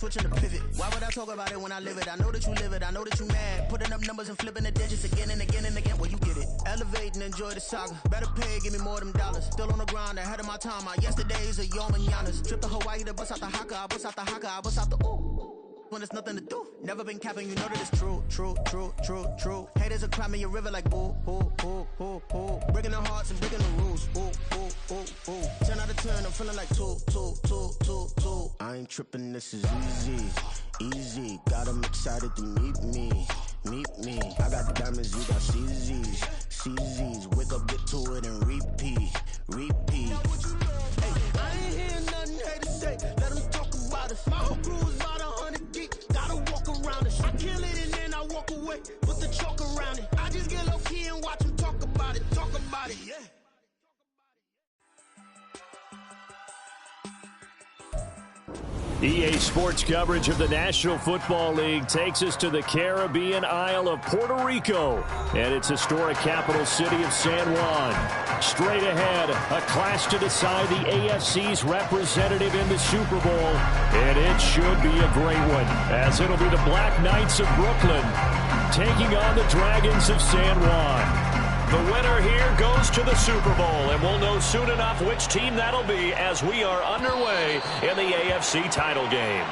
Switching the pivot. Why would I talk about it when I live it? I know that you live it. I know that you mad. Putting up numbers and flipping the digits again and again and again. Well, you get it. Elevate and enjoy the saga. Better pay, give me more of them dollars. Still on the grind, ahead of my time. My yesterdays are your mananas. Trip to Hawaii to bust out the haka. I bust out the haka. I bust out the ooh. When there's nothing to do. Never been capping, you know that it's true, true, true, true, true. Haters are climbing your river like boo, boo, boo, boo, boo. Breaking their hearts and breaking the rules. Ooh, ooh, ooh, ooh. 10 out of 10, I'm feeling like 2, 2, 2, 2, 2. I ain't tripping, this is easy, easy. Got 'em excited to meet me, meet me. I got diamonds, you got CZs, CZs. Wake up, get to it and repeat, repeat. Hey, I ain't hearing nothing haters say. Let them talk about us. My whole crew is about 100 deep. Gotta walk around it. I kill it and then I walk away. Put the chalk around it. I just get low key and watch them talk about it. Talk about it, yeah. EA Sports coverage of the National Football League takes us to the Caribbean Isle of Puerto Rico and its historic capital city of San Juan. Straight ahead, a clash to decide the AFC's representative in the Super Bowl, and it should be a great one, as it'll be the Black Knights of Brooklyn taking on the Dragons of San Juan. The winner here goes to the Super Bowl, and we'll know soon enough which team that'll be as we are underway in the AFC title game.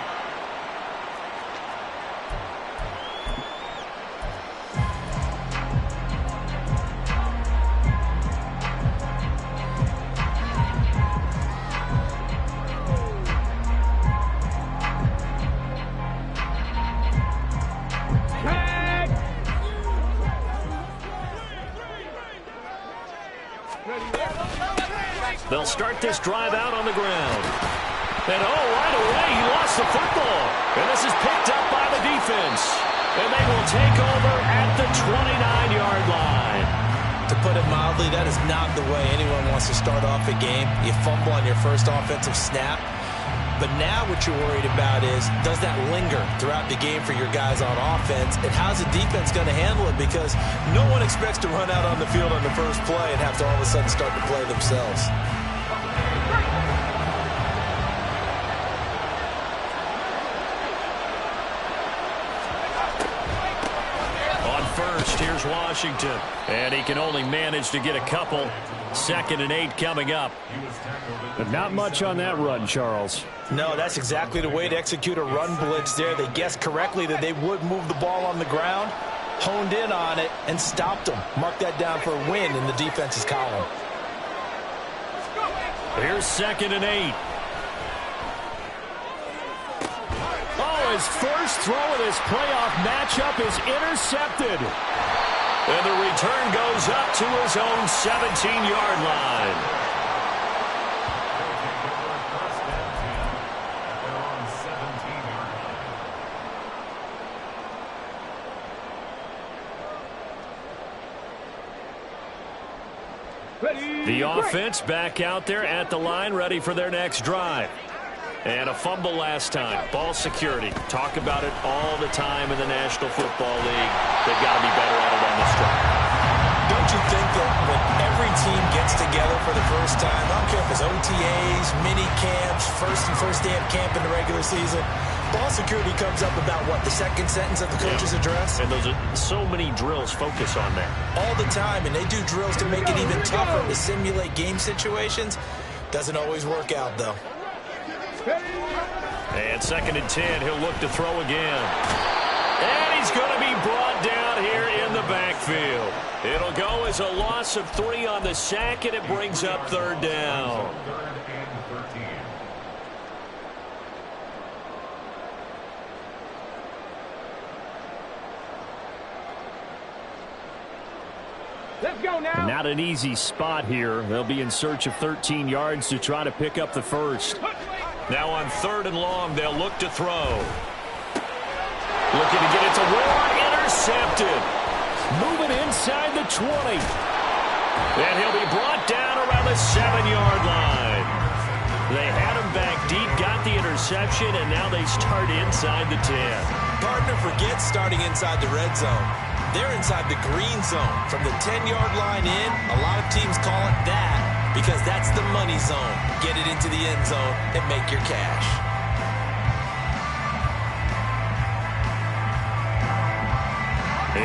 They'll start this drive out on the ground. And right away, he lost the football. And this is picked up by the defense. And they will take over at the 29-yard line. To put it mildly, that is not the way anyone wants to start off a game. You fumble on your first offensive snap. But now what you're worried about is, does that linger throughout the game for your guys on offense? And how's the defense going to handle it? Because no one expects to run out on the field on the first play and have to all of a sudden start to play themselves. First, here's Washington, and he can only manage to get a couple. 2nd and 8 coming up. But not much on that run, Charles. No, that's exactly the way to execute a run blitz there. They guessed correctly that they would move the ball on the ground, honed in on it, and stopped them. Mark that down for a win in the defense's column. Here's 2nd and 8. His first throw of this playoff matchup is intercepted. And the return goes up to his own 17-yard line. The offense back out there at the line, ready for their next drive. And a fumble last time. Ball security. Talk about it all the time in the National Football League. They've got to be better at it on this drive. Don't you think that when every team gets together for the first time, I don't care if it's OTAs, mini camps, first day of camp in the regular season, ball security comes up about what, the second sentence of the coach's address? And those are so many drills focus on that. All the time, and they do drills to make it even tougher to simulate game situations. Doesn't always work out, though. And 2nd and 10, he'll look to throw again. And he's going to be brought down here in the backfield. It'll go as a loss of 3 on the sack, and it brings up 3rd down. Let's go now. Not an easy spot here. They'll be in search of 13 yards to try to pick up the first. Now on 3rd and long, they'll look to throw. Looking to get it to Ward. Intercepted. Moving inside the 20. And he'll be brought down around the 7-yard line. They had him back deep, got the interception, and now they start inside the 10. Partner forgets starting inside the red zone. They're inside the green zone. From the 10-yard line in, a lot of teams call it that because that's the money zone. Get it into the end zone and make your cash.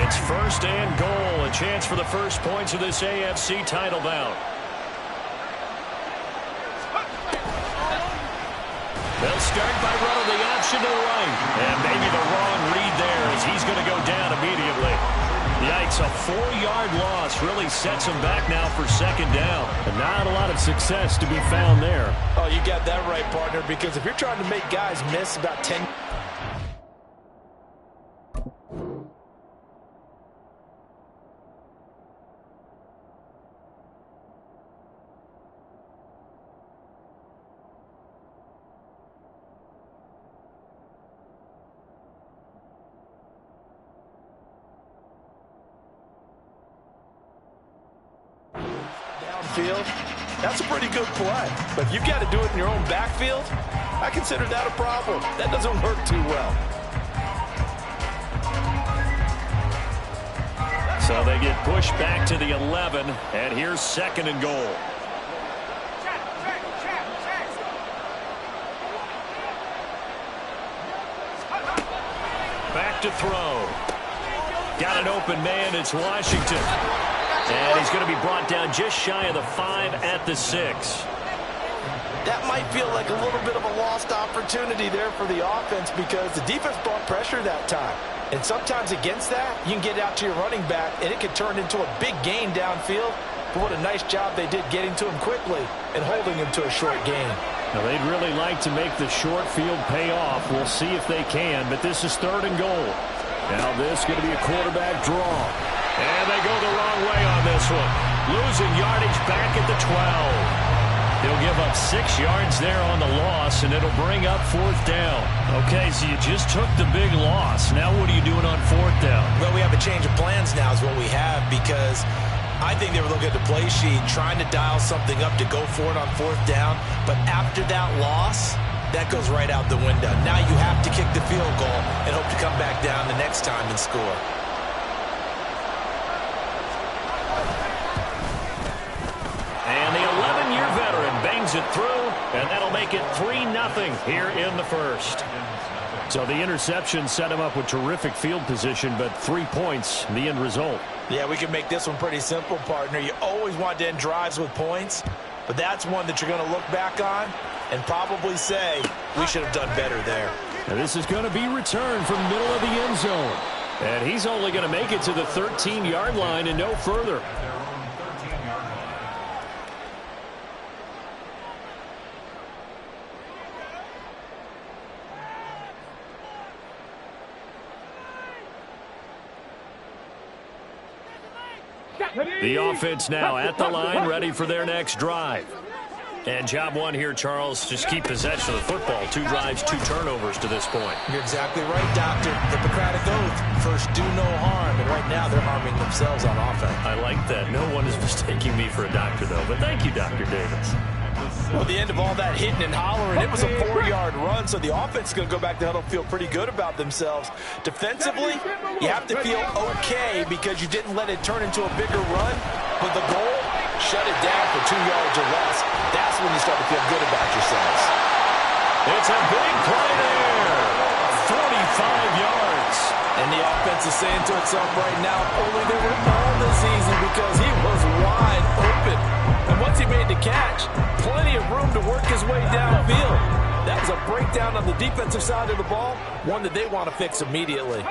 It's first and goal, a chance for the first points of this AFC title bout. They'll start by running the option to the right. And maybe the wrong read there as he's going to go down immediately. Yikes, a 4-yard loss really sets him back now for second down. And not a lot of success to be found there. Oh, you got that right, partner, because if you're trying to make guys miss about 10... downfield, that's a pretty good play. But if you've got to do it in your own backfield, I consider that a problem. That doesn't work too well. So they get pushed back to the 11, and here's second and goal. Back to throw. Got an open man, it's Washington. And he's going to be brought down just shy of the 5 at the 6. That might feel like a little bit of a lost opportunity there for the offense because the defense brought pressure that time. And sometimes against that, you can get out to your running back, and it can turn into a big gain downfield. But what a nice job they did getting to him quickly and holding him to a short gain. Now, they'd really like to make the short field pay off. We'll see if they can, but this is third and goal. Now this is going to be a quarterback draw. And they go the wrong way on this one. Losing yardage back at the 12. They'll give up 6 yards there on the loss, and it'll bring up fourth down. Okay, so you just took the big loss. Now what are you doing on fourth down? Well, we have a change of plans now is what we have because I think they were looking at the play sheet, trying to dial something up to go for it on fourth down. But after that loss, that goes right out the window. Now you have to kick the field goal and hope to come back down the next time and score. And the 11-year veteran bangs it through, and that'll make it 3-0 here in the first. So the interception set him up with terrific field position, but 3 points, the end result. Yeah, we can make this one pretty simple, partner. You always want to end drives with points, but that's one that you're going to look back on and probably say, we should have done better there. And this is going to be returned from middle of the end zone. And he's only going to make it to the 13-yard line and no further. The offense now at the line, ready for their next drive. And job one here, Charles, just keep possession of the football. 2 drives, 2 turnovers to this point. You're exactly right, Doctor. Hippocratic oath. First, do no harm. And right now, they're harming themselves on offense. I like that. No one is mistaking me for a doctor, though. But thank you, Dr. Davis. Well, the end of all that hitting and hollering, it was a 4-yard run, so the offense is going to go back to huddle, feel pretty good about themselves. Defensively, you have to feel okay because you didn't let it turn into a bigger run, but the goal, shut it down for 2 yards or less. That's when you start to feel good about yourselves. It's a big play there. 45 yards. And the offense is saying to itself right now, only they were all this easy because he was wide open. And once he made the catch, plenty of room to work his way downfield. That was a breakdown on the defensive side of the ball, one that they want to fix immediately.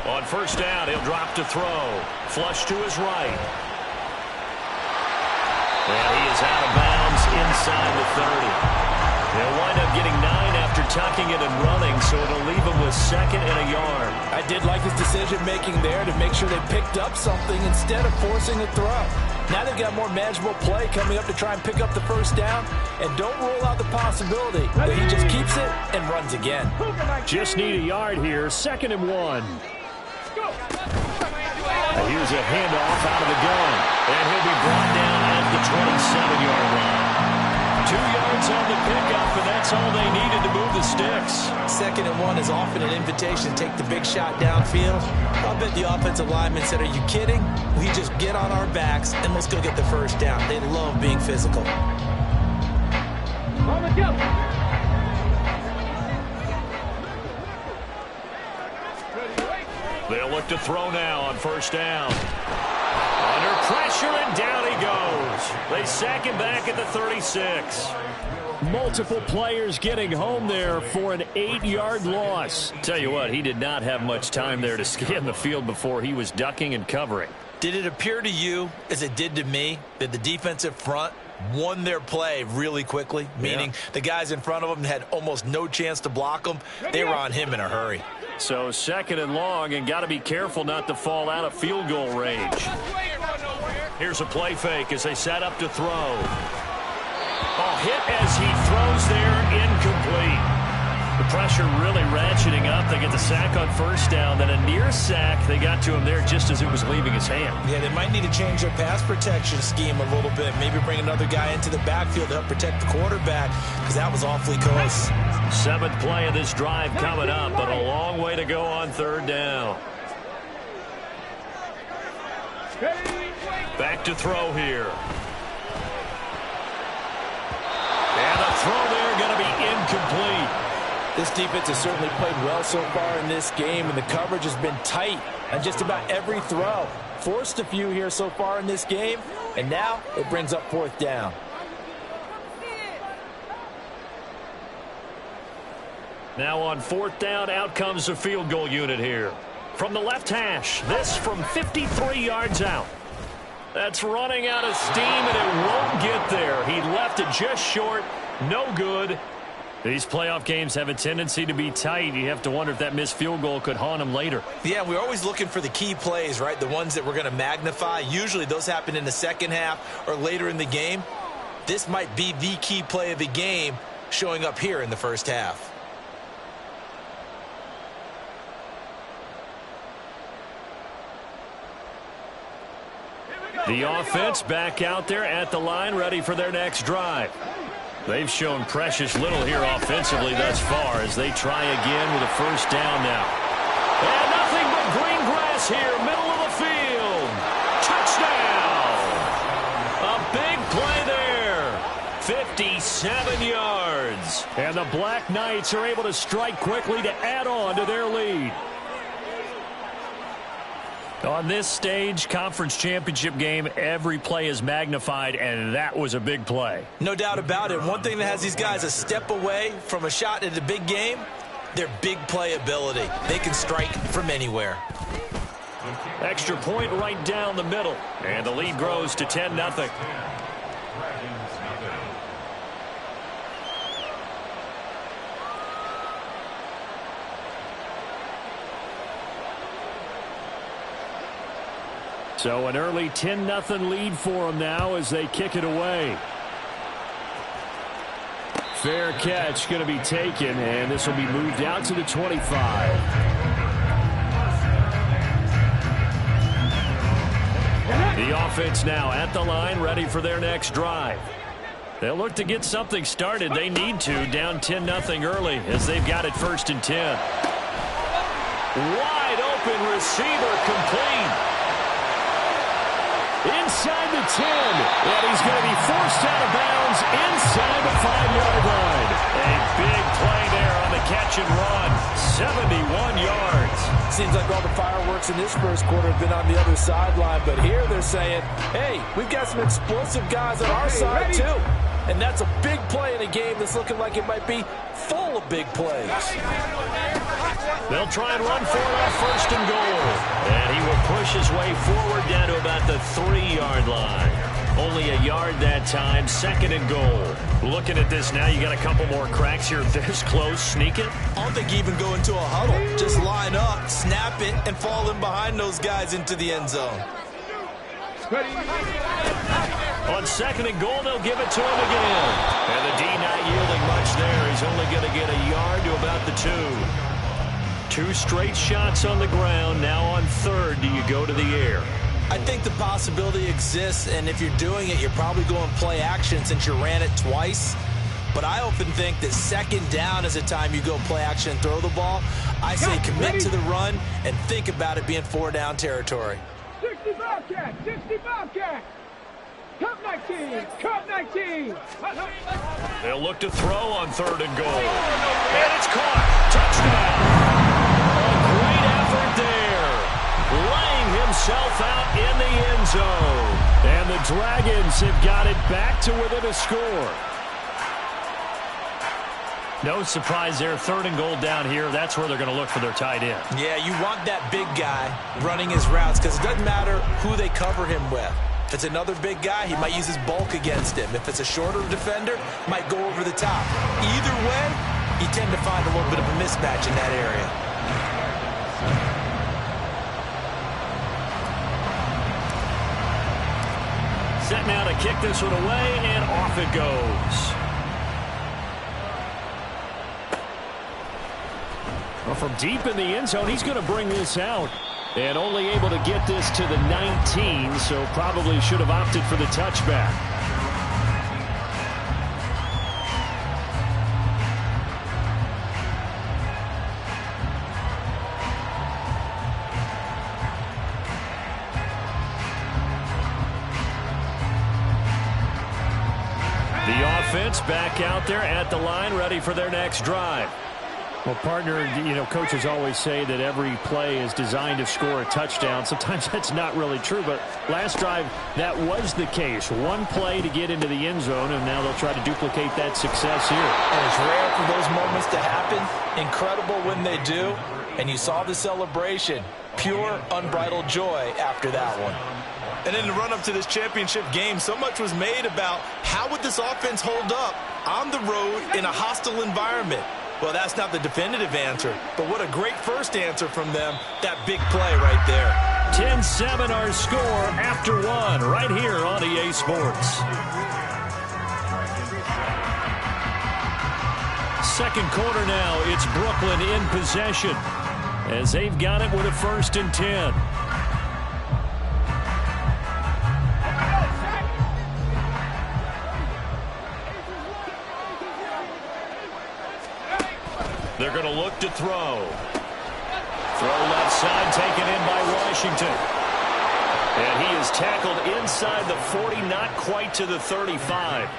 On first down, he'll drop to throw. Flush to his right. And he is out of bounds inside the 30. They'll wind up getting 9 after tucking it and running, so it'll leave him with 2nd and a yard. I did like his decision-making there to make sure they picked up something instead of forcing a throw. Now they've got more manageable play coming up to try and pick up the first down, and don't rule out the possibility that he just keeps it and runs again. Just need a yard here, 2nd and 1. Here's a handoff out of the gun, and he'll be brought down at the 27-yard line. 2 yards on the pickup, and that's all they needed to move the sticks. 2nd and 1 is often an invitation to take the big shot downfield. I'll bet the offensive lineman said, are you kidding? We just get on our backs, and let's go get the first down. They love being physical. On the go. They'll look to throw now on first down. Under pressure, and down he goes. They sack him back at the 36. Multiple players getting home there for an 8-yard loss. Tell you what, he did not have much time there to scan the field before he was ducking and covering. Did it appear to you, as it did to me, that the defensive front won their play really quickly? Meaning the guys in front of them had almost no chance to block him. They were on him in a hurry. So second and long, and got to be careful not to fall out of field goal range. Here's a play fake as they set up to throw. Oh, hit as he throws there, incomplete. The pressure really ratcheting up. They get the sack on first down, then a near sack. They got to him there just as it was leaving his hand. Yeah, they might need to change their pass protection scheme a little bit. Maybe bring another guy into the backfield to help protect the quarterback, because that was awfully close. 7th play of this drive coming up, but a long way to go on third down. Back to throw here. And the throw there going to be incomplete. This defense has certainly played well so far in this game, and the coverage has been tight on just about every throw. Forced a few here so far in this game, and now it brings up 4th down. Now on 4th down, out comes the field goal unit here. From the left hash, this from 53 yards out. That's running out of steam, and it won't get there. He left it just short. No good. These playoff games have a tendency to be tight. You have to wonder if that missed field goal could haunt him later. Yeah, we're always looking for the key plays, right? The ones that we're going to magnify. Usually those happen in the second half or later in the game. This might be the key play of the game showing up here in the first half. The offense back out there at the line, ready for their next drive. They've shown precious little here offensively thus far as they try again with a first down now. And nothing but green grass here, middle of the field. Touchdown! A big play there. 57 yards. And the Black Knights are able to strike quickly to add on to their lead. On this stage, conference championship game, every play is magnified, and that was a big play. No doubt about it. One thing that has these guys a step away from a shot at a big game, their big play ability. They can strike from anywhere. Extra point right down the middle, and the lead grows to 10-0. So an early 10-0 lead for them now as they kick it away. Fair catch going to be taken, and this will be moved out to the 25. The offense now at the line, ready for their next drive. They'll look to get something started. They need to, down 10-0 early as they've got it 1st and 10. Wide open receiver, complete. Inside the 10, and he's going to be forced out of bounds inside the 5-yard line. A big play there on the catch and run, 71 yards. Seems like all the fireworks in this first quarter have been on the other sideline, but here they're saying, hey, we've got some explosive guys on our side too. And that's a big play in a game that's looking like it might be full of big plays. They'll try and run for it on 1st and goal. And he will push his way forward down to about the 3-yard line. Only a yard that time, 2nd and goal. Looking at this now, you got a couple more cracks here. This close, sneak it. I don't think you even go into a huddle. Just line up, snap it, and fall in behind those guys into the end zone. On 2nd and goal, they'll give it to him again. And the D not yielding much there. He's only going to get a yard to about the 2. 2 straight shots on the ground. Now on 3rd, do you go to the air? I think the possibility exists, and if you're doing it, you're probably going play action since you ran it twice. But I often think that 2nd down is the time you go play action and throw the ball. I say commit to the run and think about it being 4-down territory. 60 Bobcat, 60 Bobcat. Cup 19, Cup 19. They'll look to throw on 3rd and goal. And it's caught. Touchdown. A great effort there. Dragons have got it back to within a score. No surprise there. 3rd and goal down here. That's where they're going to look for their tight end. Yeah, you want that big guy running his routes because it doesn't matter who they cover him with. If it's another big guy, he might use his bulk against him. If it's a shorter defender, might go over the top. Either way, you tend to find a little bit of a mismatch in that area. Set now to kick this one away, and off it goes. Well, from deep in the end zone, he's going to bring this out. And only able to get this to the 19, so probably should have opted for the touchback. The offense back out there at the line, ready for their next drive. Well, partner, coaches always say that every play is designed to score a touchdown. Sometimes that's not really true, but last drive, that was the case. One play to get into the end zone, and now they'll try to duplicate that success here. And it's rare for those moments to happen. Incredible when they do. And you saw the celebration. Pure, unbridled joy after that one. And in the run-up to this championship game, so much was made about how would this offense hold up on the road in a hostile environment. Well, that's not the definitive answer, but what a great first answer from them. That big play right there. 10-7 our score after one right here on EA Sports. Second quarter now, it's Brooklyn in possession as they've got it with a 1st and 10. They're going to look to throw. Throw left side, taken in by Washington. And he is tackled inside the 40, not quite to the 35.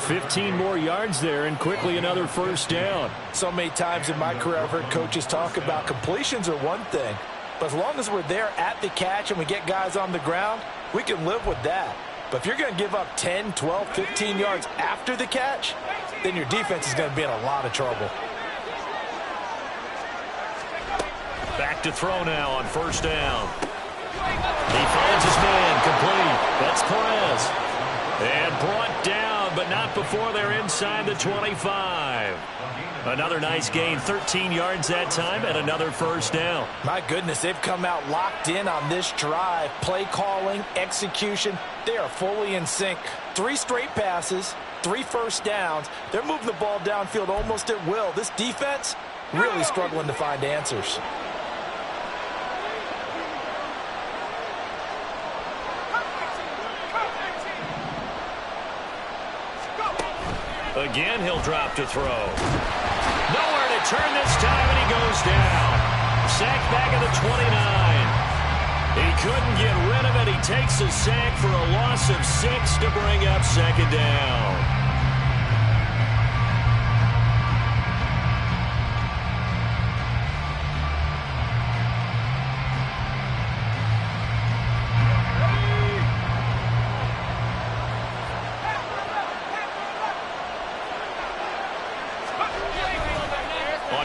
15 more yards there, and quickly another 1st down. So many times in my career I've heard coaches talk about completions are one thing, but as long as we're there at the catch and we get guys on the ground, we can live with that. But if you're going to give up 10, 12, 15 yards after the catch, then your defense is going to be in a lot of trouble. Back to throw now on 1st down. He finds his man, complete. That's Perez. And brought down, but not before they're inside the 25. Another nice gain, 13 yards that time, and another 1st down. My goodness, they've come out locked in on this drive. Play calling, execution, they are fully in sync. 3 straight passes, 3 1st downs. They're moving the ball downfield almost at will. This defense really struggling to find answers. Again, he'll drop to throw. Nowhere to turn this time, and he goes down. Sacked back at the 29. He couldn't get rid of it. He takes a sack for a loss of 6 to bring up 2nd down.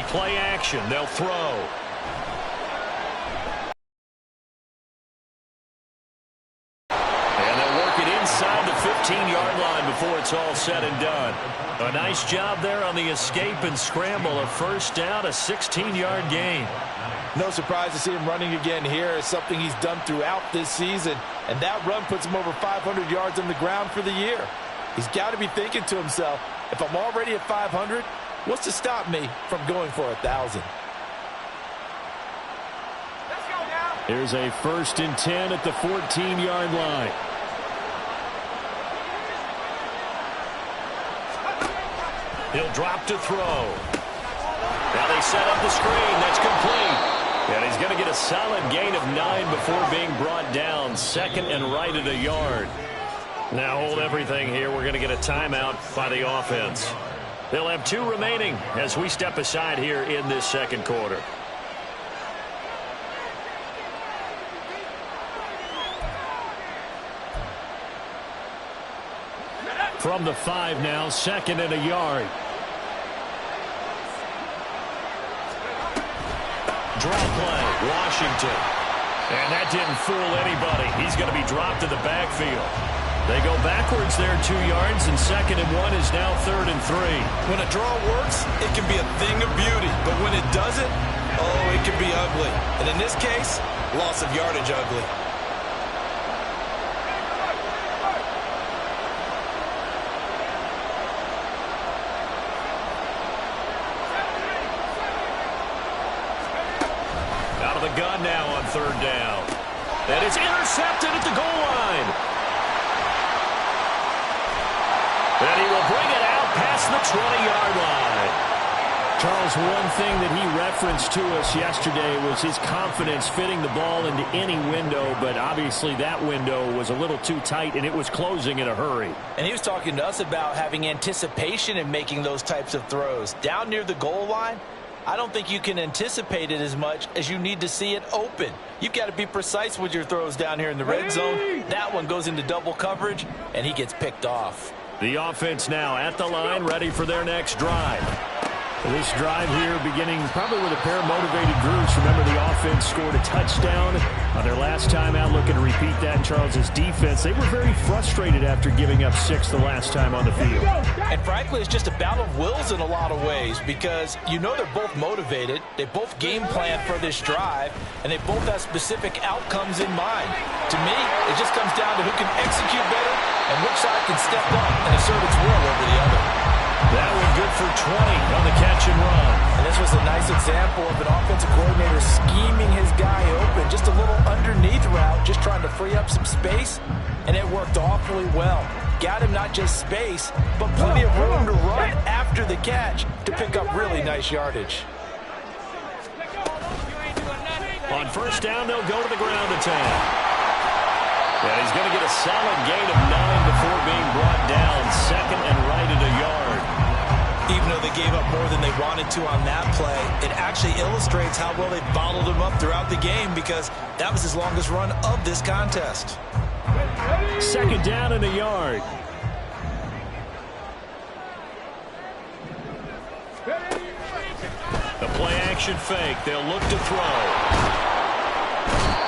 Play action, they'll throw. And they'll work it inside the 15-yard line before it's all said and done. A nice job there on the escape and scramble. A 1st down, a 16-yard gain. No surprise to see him running again here. It's something he's done throughout this season. And that run puts him over 500 yards on the ground for the year. He's got to be thinking to himself, if I'm already at 500, what's to stop me from going for 1,000? Here's a 1st and 10 at the 14-yard line. He'll drop to throw. Now they set up the screen. That's complete. And he's going to get a solid gain of 9 before being brought down. 2nd and right at a yard. Now hold everything here. We're going to get a timeout by the offense. They'll have 2 remaining as we step aside here in this 2nd quarter. From the 5 now, 2nd and a yard. Draw play, Washington. And that didn't fool anybody. He's going to be dropped to the backfield. They go backwards there 2 yards, and 2nd and 1 is now 3rd and 3. When a draw works, it can be a thing of beauty. But when it doesn't, oh, it can be ugly. And in this case, loss of yardage ugly. Out of the gun now on 3rd down. And it's intercepted at the goal line. And he will bring it out past the 20-yard line. Charles, one thing that he referenced to us yesterday was his confidence fitting the ball into any window, but obviously that window was a little too tight, and it was closing in a hurry. And he was talking to us about having anticipation in making those types of throws. Down near the goal line, I don't think you can anticipate it as much as you need to see it open. You've got to be precise with your throws down here in the red zone. That one goes into double coverage, and he gets picked off. The offense now at the line, ready for their next drive. This drive here beginning probably with a pair of motivated groups. Remember, the offense scored a touchdown on their last time out, looking to repeat that in Charles's defense. They were very frustrated after giving up 6 the last time on the field. And frankly, it's just a battle of wills in a lot of ways, because you know they're both motivated. They both game plan for this drive, and they both have specific outcomes in mind. To me, it just comes down to who can execute better and which side can step up and assert its will over the other. That one good for 20 on the catch and run. And this was a nice example of an offensive coordinator scheming his guy open. Just a little underneath route, just trying to free up some space, and it worked awfully well. Got him not just space, but plenty of room to run after the catch to pick up really nice yardage. On 1st down, they'll go to the ground attack. And he's going to get a solid gain of 9 before being brought down. 2nd and right at a yard. Even though they gave up more than they wanted to on that play, it actually illustrates how well they bottled him up throughout the game, because that was his longest run of this contest. 2nd down and a yard. The play action fake. They'll look to throw.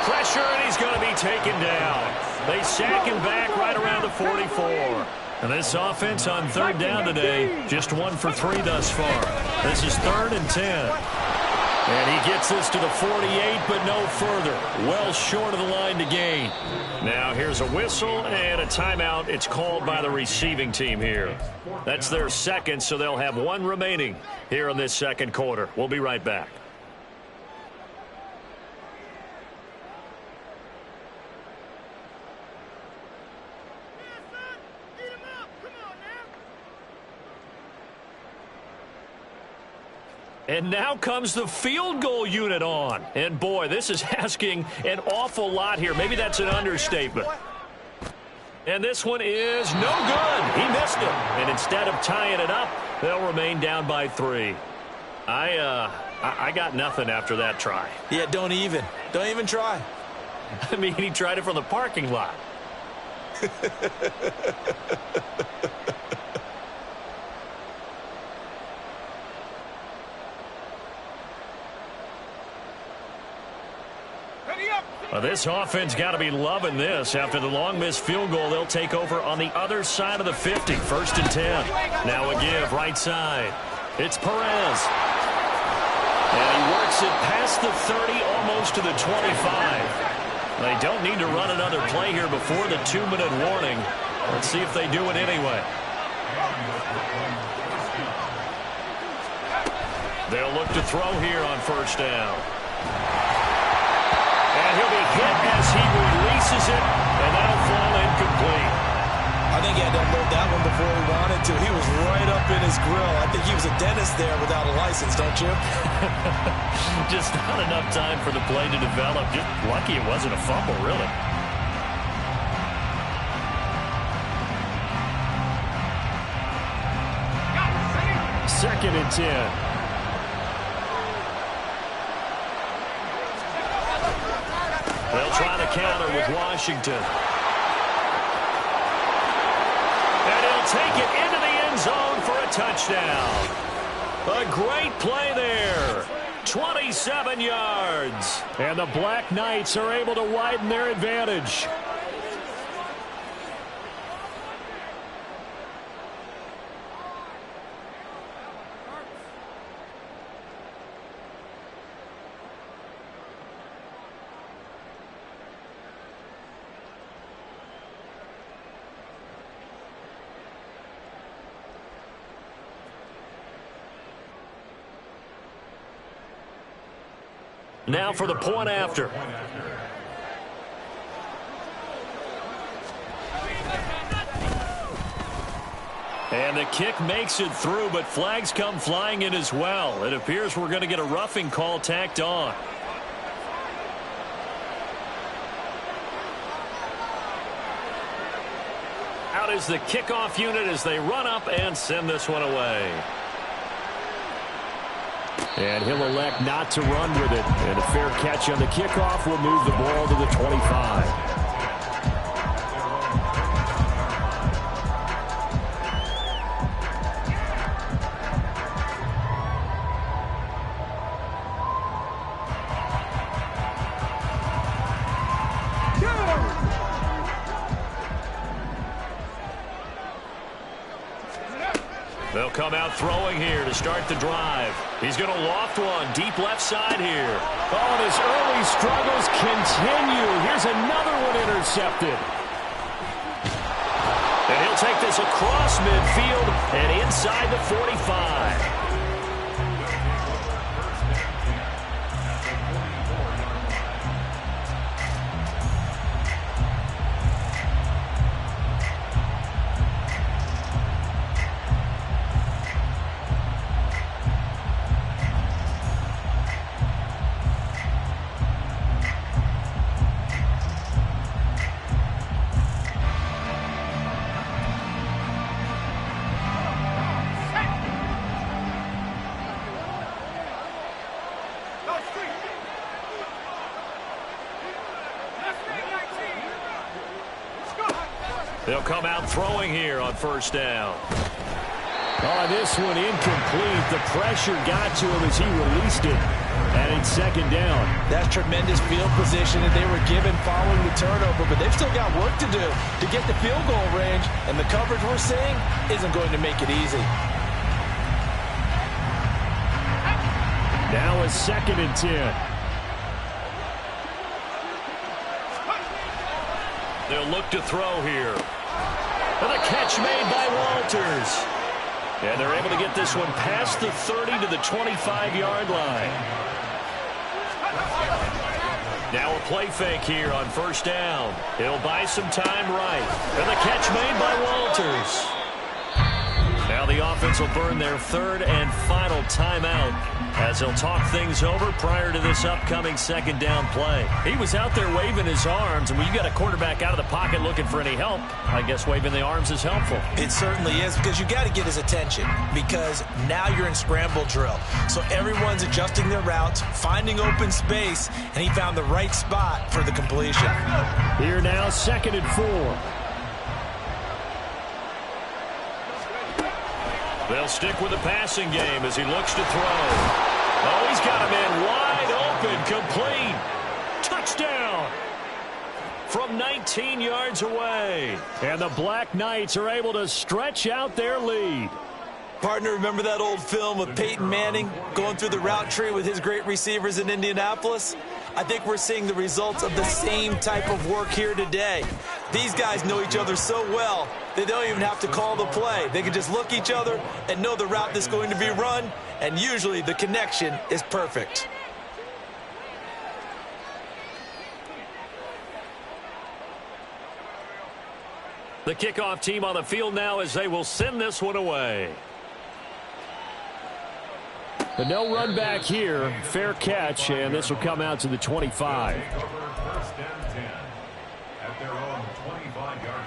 Pressure, and he's going to be taken down. They sack him back right around the 44. And this offense on 3rd down today, just 1 for 3 thus far. This is 3rd and 10. And he gets this to the 48, but no further. Well short of the line to gain. Now here's a whistle and a timeout. It's called by the receiving team here. That's their 2nd, so they'll have 1 remaining here in this 2nd quarter. We'll be right back. And now comes the field goal unit on. And, boy, this is asking an awful lot here. Maybe that's an understatement. And this one is no good. He missed it. And instead of tying it up, they'll remain down by 3. I got nothing after that try. Yeah, don't even try. I mean, he tried it from the parking lot. Well, this offense got to be loving this. After the long missed field goal, they'll take over on the other side of the 50. 1st and 10. Now a give right side. It's Perez. And he works it past the 30, almost to the 25. They don't need to run another play here before the 2-minute warning. Let's see if they do it anyway. They'll look to throw here on 1st down. And he'll be hit as he releases it, and that'll fall incomplete. I think he had to unload that one before he wanted to. He was right up in his grill. I think he was a dentist there without a license, don't you? Just not enough time for the play to develop. Just lucky it wasn't a fumble, really. Second and 10. They'll try to counter with Washington. And he'll will take it into the end zone for a touchdown. A great play there. 27 yards. And the Black Knights are able to widen their advantage. Now for the point after. And the kick makes it through, but flags come flying in as well. It appears we're going to get a roughing call tacked on. Out is the kickoff unit as they run up and send this one away. And he'll elect not to run with it. And a fair catch on the kickoff will move the ball to the 25. They'll come out throwing here to start the drive. He's going to loft one deep left side here. Oh, and his early struggles continue. Here's another one intercepted. And he'll take this across midfield and inside the 45. They'll come out throwing here on first down. Oh, this one incomplete. The pressure got to him as he released it. And it's second down. That's tremendous field position that they were given following the turnover, but they've still got work to do to get the field goal range, and the coverage we're seeing isn't going to make it easy. Now a 2nd and 10. They'll look to throw here. And a catch made by Walters. And they're able to get this one past the 30 to the 25-yard line. Now a play fake here on first down. He'll buy some time right. And the catch made by Walters. Now the offense will burn their 3rd and final timeout as they'll talk things over prior to this upcoming 2nd down play. He was out there waving his arms, and when you got a quarterback out of the pocket looking for any help, I guess waving the arms is helpful. It certainly is, because you got to get his attention, because now you're in scramble drill. So everyone's adjusting their routes, finding open space, and he found the right spot for the completion. Here now, 2nd and 4. They'll stick with the passing game as he looks to throw. Oh, he's got him in wide open, complete. Touchdown from 19 yards away. And the Black Knights are able to stretch out their lead. Partner, remember that old film with Peyton Manning going through the route tree with his great receivers in Indianapolis? I think we're seeing the results of the same type of work here today. These guys know each other so well, they don't even have to call the play. They can just look each other and know the route that's going to be run, and usually the connection is perfect. The kickoff team on the field now as they will send this one away. But no run back here. Fair catch, and this will come out to the 25. First and 10 at their own 25-yard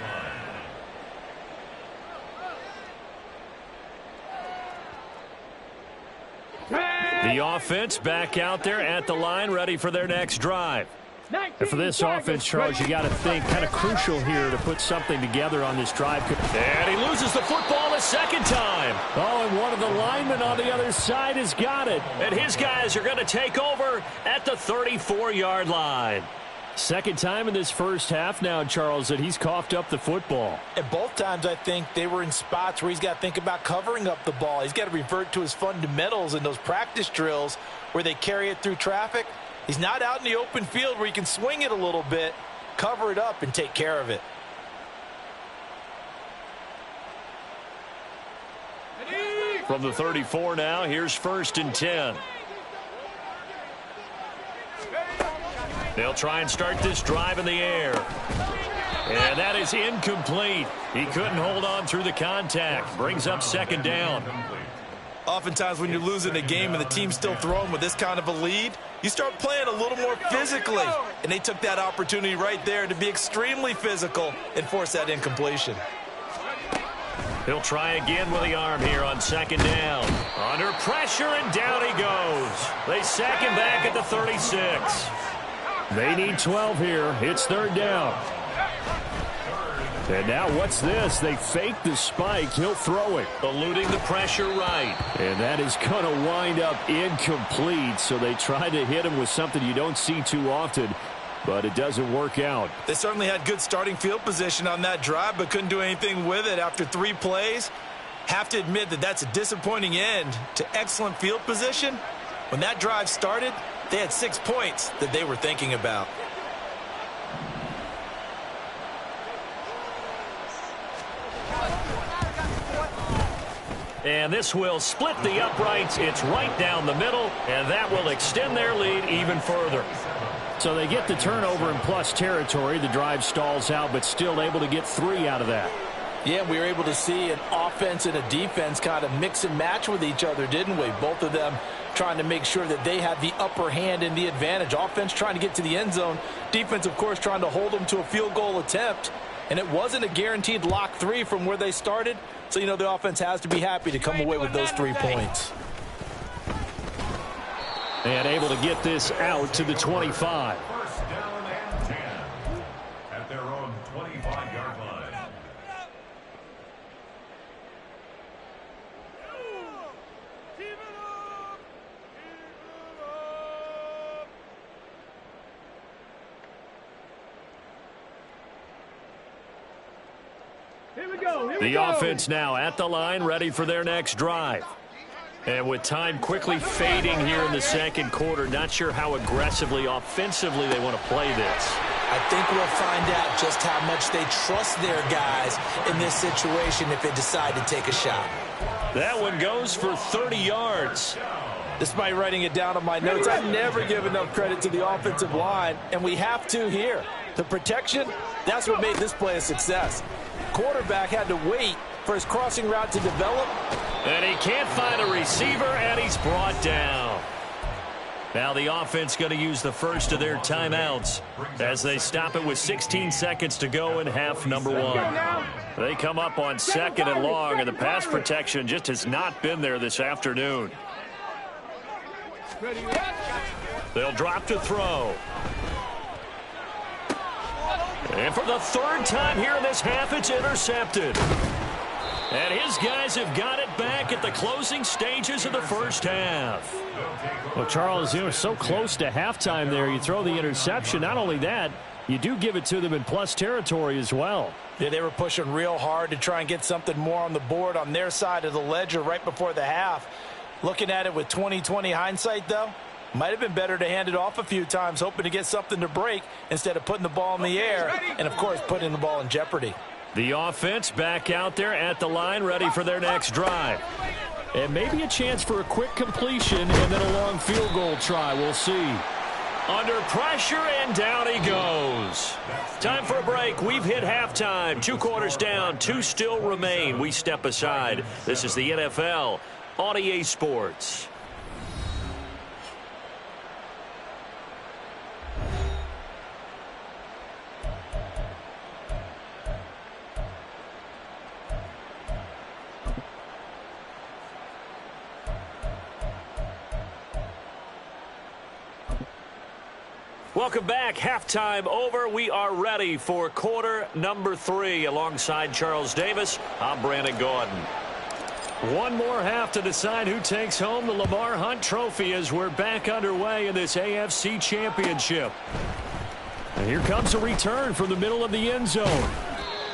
line. The offense back out there at the line, ready for their next drive. And for this offense, Charles, you got to think kind of crucial here to put something together on this drive. And he loses the football a second time. Oh, and one of the linemen on the other side has got it. And his guys are going to take over at the 34-yard line. Second time in this first half now, Charles, that he's coughed up the football. And both times I think they were in spots where he's got to think about covering up the ball. He's got to revert to his fundamentals in those practice drills where they carry it through traffic. He's not out in the open field where he can swing it a little bit, cover it up, and take care of it. From the 34 now, here's 1st and 10. They'll try and start this drive in the air. And that is incomplete. He couldn't hold on through the contact. Brings up 2nd down. Oftentimes when you're losing a game and the team's still throwing with this kind of a lead, you start playing a little more physically. And they took that opportunity right there to be extremely physical and force that incompletion. He'll try again with the arm here on 2nd down. Under pressure, and down he goes. They sack him back at the 36. They need 12 here. It's 3rd down. And now what's this? They fake the spike. He'll throw it. Eluding the pressure right. And that is going to wind up incomplete. So they try to hit him with something you don't see too often, but it doesn't work out. They certainly had good starting field position on that drive, but couldn't do anything with it after 3 plays. Have to admit that that's a disappointing end to excellent field position. When that drive started, they had 6 points that they were thinking about. And this will split the uprights. It's right down the middle, and that will extend their lead even further. So they get the turnover in plus territory. The drive stalls out, but still able to get 3 out of that. Yeah, we were able to see an offense and a defense kind of mix and match with each other, didn't we? Both of them trying to make sure that they had the upper hand and the advantage. Offense trying to get to the end zone. Defense, of course, trying to hold them to a field goal attempt. And it wasn't a guaranteed lock 3 from where they started. So, you know, the offense has to be happy to come away with those 3 points. And able to get this out to the 25. 1st down and 10 at their own 25-yard line. Here we go. Here we The go. offense now at the line, ready for their next drive. And with time quickly fading here in the 2nd quarter, not sure how aggressively, offensively they want to play this. I think we'll find out just how much they trust their guys in this situation if they decide to take a shot. That one goes for 30 yards. Despite writing it down on my notes, I never give enough credit to the offensive line, and we have to here. The protection, that's what made this play a success. Quarterback had to wait for his crossing route to develop. And he can't find a receiver, and he's brought down. Now the offense going to use the first of their timeouts as they stop it with 16 seconds to go in half number 1. They come up on 2nd and long, and the pass protection just has not been there this afternoon. They'll drop to throw. And for the 3rd time here in this half, it's intercepted. And his guys have got it back at the closing stages of the first half. Well, Charles, you know, so close to halftime there. You throw the interception. Not only that, you do give it to them in plus territory as well. Yeah, they were pushing real hard to try and get something more on the board on their side of the ledger right before the half. Looking at it with 20/20 hindsight, though, might have been better to hand it off a few times, hoping to get something to break instead of putting the ball in the air and, of course, putting the ball in jeopardy. The offense back out there at the line, ready for their next drive. And maybe a chance for a quick completion and then a long field goal try. We'll see. Under pressure, and down he goes. Time for a break. We've hit halftime. 2 quarters down, 2 still remain. We step aside. This is the NFL on EA Sports. Welcome back. Halftime over. We are ready for quarter number 3. Alongside Charles Davis, I'm Brandon Gaudin. One more half to decide who takes home the Lamar Hunt Trophy as we're back underway in this AFC Championship. And here comes a return from the middle of the end zone.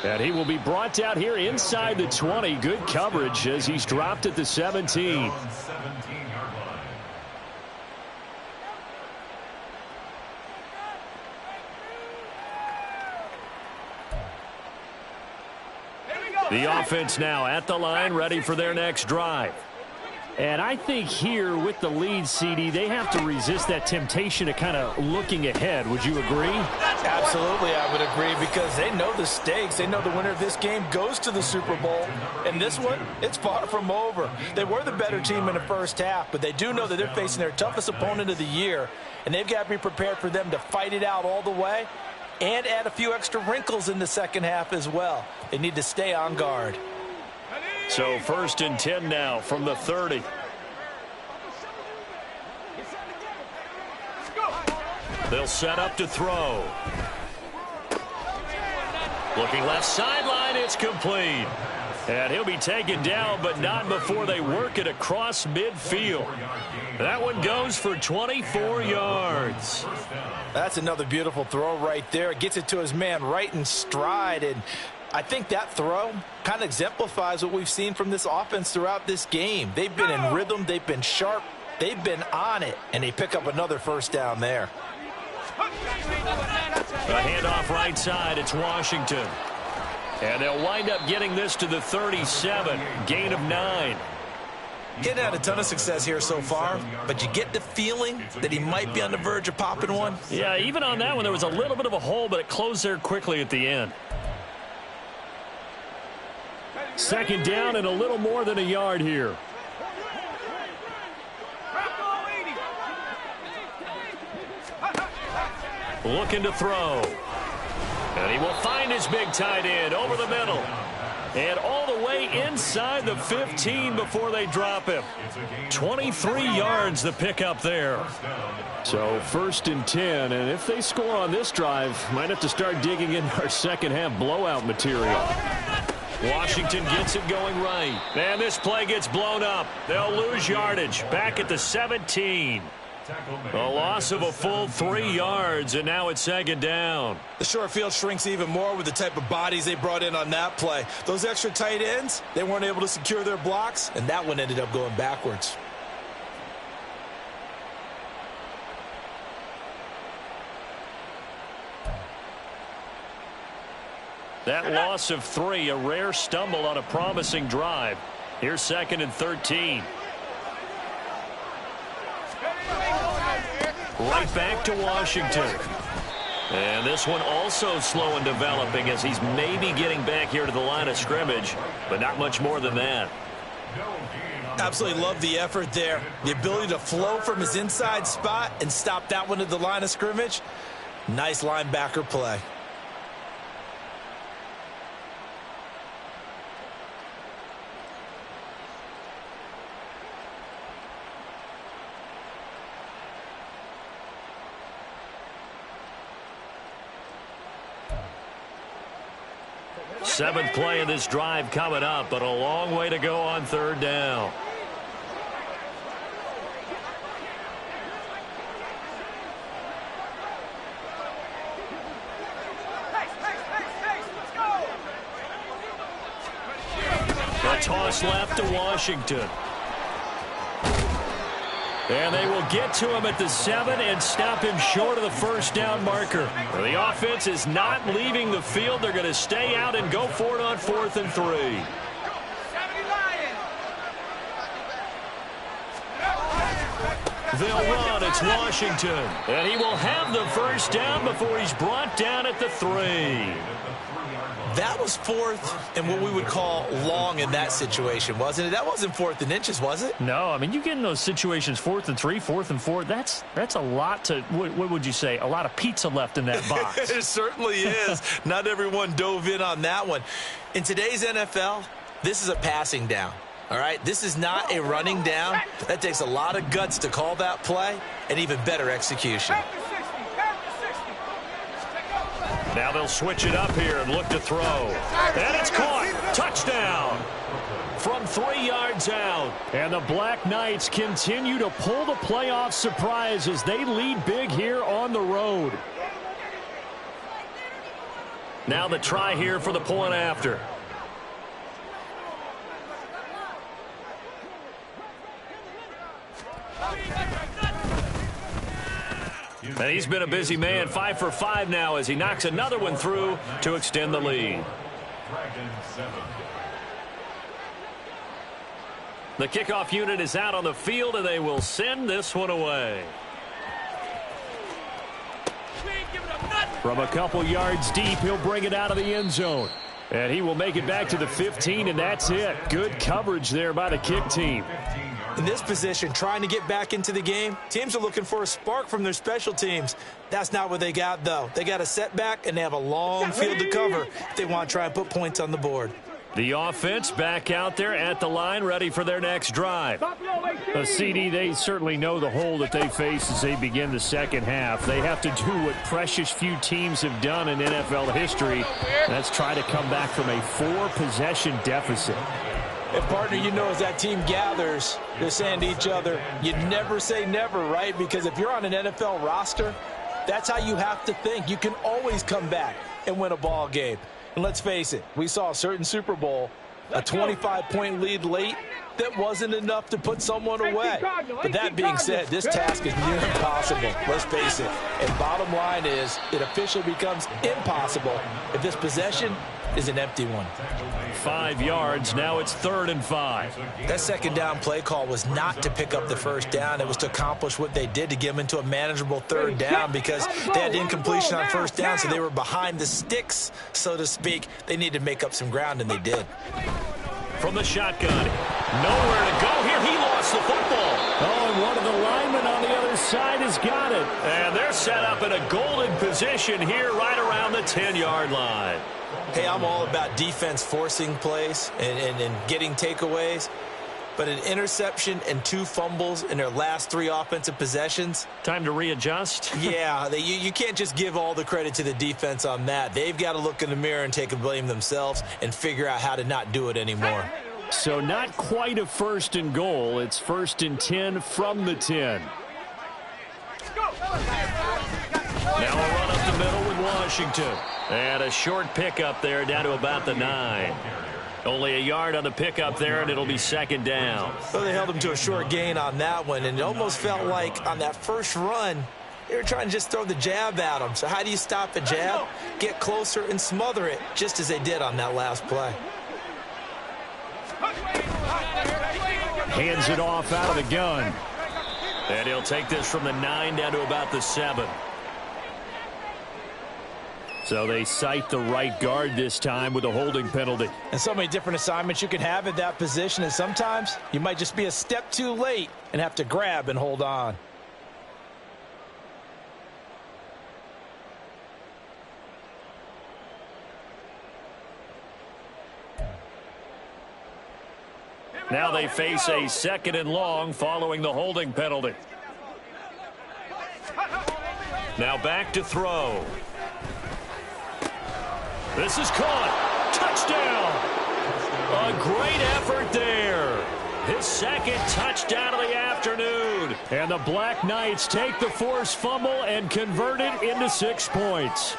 And he will be brought down here inside the 20. Good coverage as he's dropped at the 17. The offense now at the line, ready for their next drive. And I think here with the lead, CD, they have to resist that temptation of kind of looking ahead. Would you agree? Absolutely, I would agree, because they know the stakes. They know the winner of this game goes to the Super Bowl. And this one, it's far from over. They were the better team in the first half, but they do know that they're facing their toughest opponent of the year. And they've got to be prepared for them to fight it out all the way and add a few extra wrinkles in the second half as well. They need to stay on guard. So 1st and 10 now from the 30. They'll set up to throw. Looking left sideline, it's complete. And he'll be taken down, but not before they work it across midfield. That one goes for 24 yards. That's another beautiful throw right there. It gets it to his man right in stride. And I think that throw kind of exemplifies what we've seen from this offense throughout this game. They've been in rhythm. They've been sharp. They've been on it. And they pick up another first down there. A handoff right side. It's Washington. And they'll wind up getting this to the 37. Gain of 9. Getting had a ton of success here so far, but you get the feeling that he might be on the verge of popping one. Yeah, even on that one, there was a little bit of a hole, but it closed there quickly at the end. 2nd down and a little more than a yard here. Looking to throw. And he will find his big tight end over the middle. And all the way inside the 15 before they drop him. 23 yards the pickup there. So 1st and 10, and if they score on this drive, might have to start digging in our second half blowout material. Washington gets it going right. And this play gets blown up. They'll lose yardage. Back at the 17. A loss of a full 3 yards, and now it's 2nd down. The short field shrinks even more with the type of bodies they brought in on that play. Those extra tight ends, they weren't able to secure their blocks, and that one ended up going backwards. That loss of 3, a rare stumble on a promising drive. Here's 2nd and 13. Right back to Washington. And this one also slow in developing as he's maybe getting back here to the line of scrimmage, but not much more than that. Absolutely love the effort there. The ability to flow from his inside spot and stop that one at the line of scrimmage. Nice linebacker play. Seventh play of this drive coming up, but a long way to go on 3rd down. A toss left to Washington. And they will get to him at the 7 and stop him short of the 1st down marker. The offense is not leaving the field. They're going to stay out and go for it on 4th and 3. They'll run. It's Washington. And he will have the 1st down before he's brought down at the 3. That was 4th and what we would call long in that situation, wasn't it? That wasn't 4th and inches, was it? No, I mean, you get in those situations 4th and 3, 4th and 4. That's a lot to, what would you say, a lot of pizza left in that box. It certainly is. Not everyone dove in on that one. In today's NFL, this is a passing down. All right, this is not a running down. That takes a lot of guts to call that play and even better execution. Now they'll switch it up here and look to throw. And it's caught. Touchdown. From 3 yards out. And the Black Knights continue to pull the playoff surprise as they lead big here on the road. Now the try here for the point after. And he's been a busy man, 5 for 5 now as he knocks another one through to extend the lead. The kickoff unit is out on the field, and they will send this one away. From a couple yards deep, he'll bring it out of the end zone. And he will make it back to the 15, and that's it. Good coverage there by the kick team. In this position, trying to get back into the game, teams are looking for a spark from their special teams. That's not what they got, though. They got a setback, and they have a long field to cover if they want to try and put points on the board. The offense back out there at the line, ready for their next drive. CD, they certainly know the hole that they face as they begin the second half. They have to do what precious few teams have done in NFL history. That's try to come back from a 4-possession deficit. And, partner, you know as that team gathers, they're saying to each other, you never say never, right? Because if you're on an NFL roster, that's how you have to think. You can always come back and win a ball game. And let's face it, we saw a certain Super Bowl, a 25-point lead late, that wasn't enough to put someone away. But that being said, this task is near impossible. Let's face it. And bottom line is, it officially becomes impossible if this possession is an empty one. 5 yards. Now it's 3rd and 5. That second down play call was not to pick up the first down. It was to accomplish what they did to get them into a manageable 3rd down because they had incompletion on first down, so they were behind the sticks, so to speak. They needed to make up some ground, and they did. From the shotgun. Nowhere to go here. He lost the football. Oh, and one of the linemen on the other side has got it. And they're set up in a golden position here right around the 10-yard line. Hey, I'm all about defense forcing plays and getting takeaways. But an interception and 2 fumbles in their last 3 offensive possessions. Time to readjust? Yeah, you can't just give all the credit to the defense on that. They've got to look in the mirror and take a blame themselves and figure out how to not do it anymore. So not quite a 1st and goal. It's 1st and 10 from the 10. Now a run up the middle with Washington. And a short pickup there down to about the 9. Only a yard on the pickup there, and it'll be 2nd down. Well, they held him to a short gain on that one, and it almost felt like on that first run, they were trying to just throw the jab at him. So how do you stop a jab? Get closer and smother it, just as they did on that last play. Hands it off out of the gun. And he'll take this from the 9 down to about the 7. So they cite the right guard this time with a holding penalty. And so many different assignments you can have at that position, and sometimes you might just be a step too late and have to grab and hold on. Now they face a 2nd and long following the holding penalty. Now back to throw. This is caught. Touchdown. A great effort there. His 2nd touchdown of the afternoon. And the Black Knights take the forced fumble and convert it into 6 points.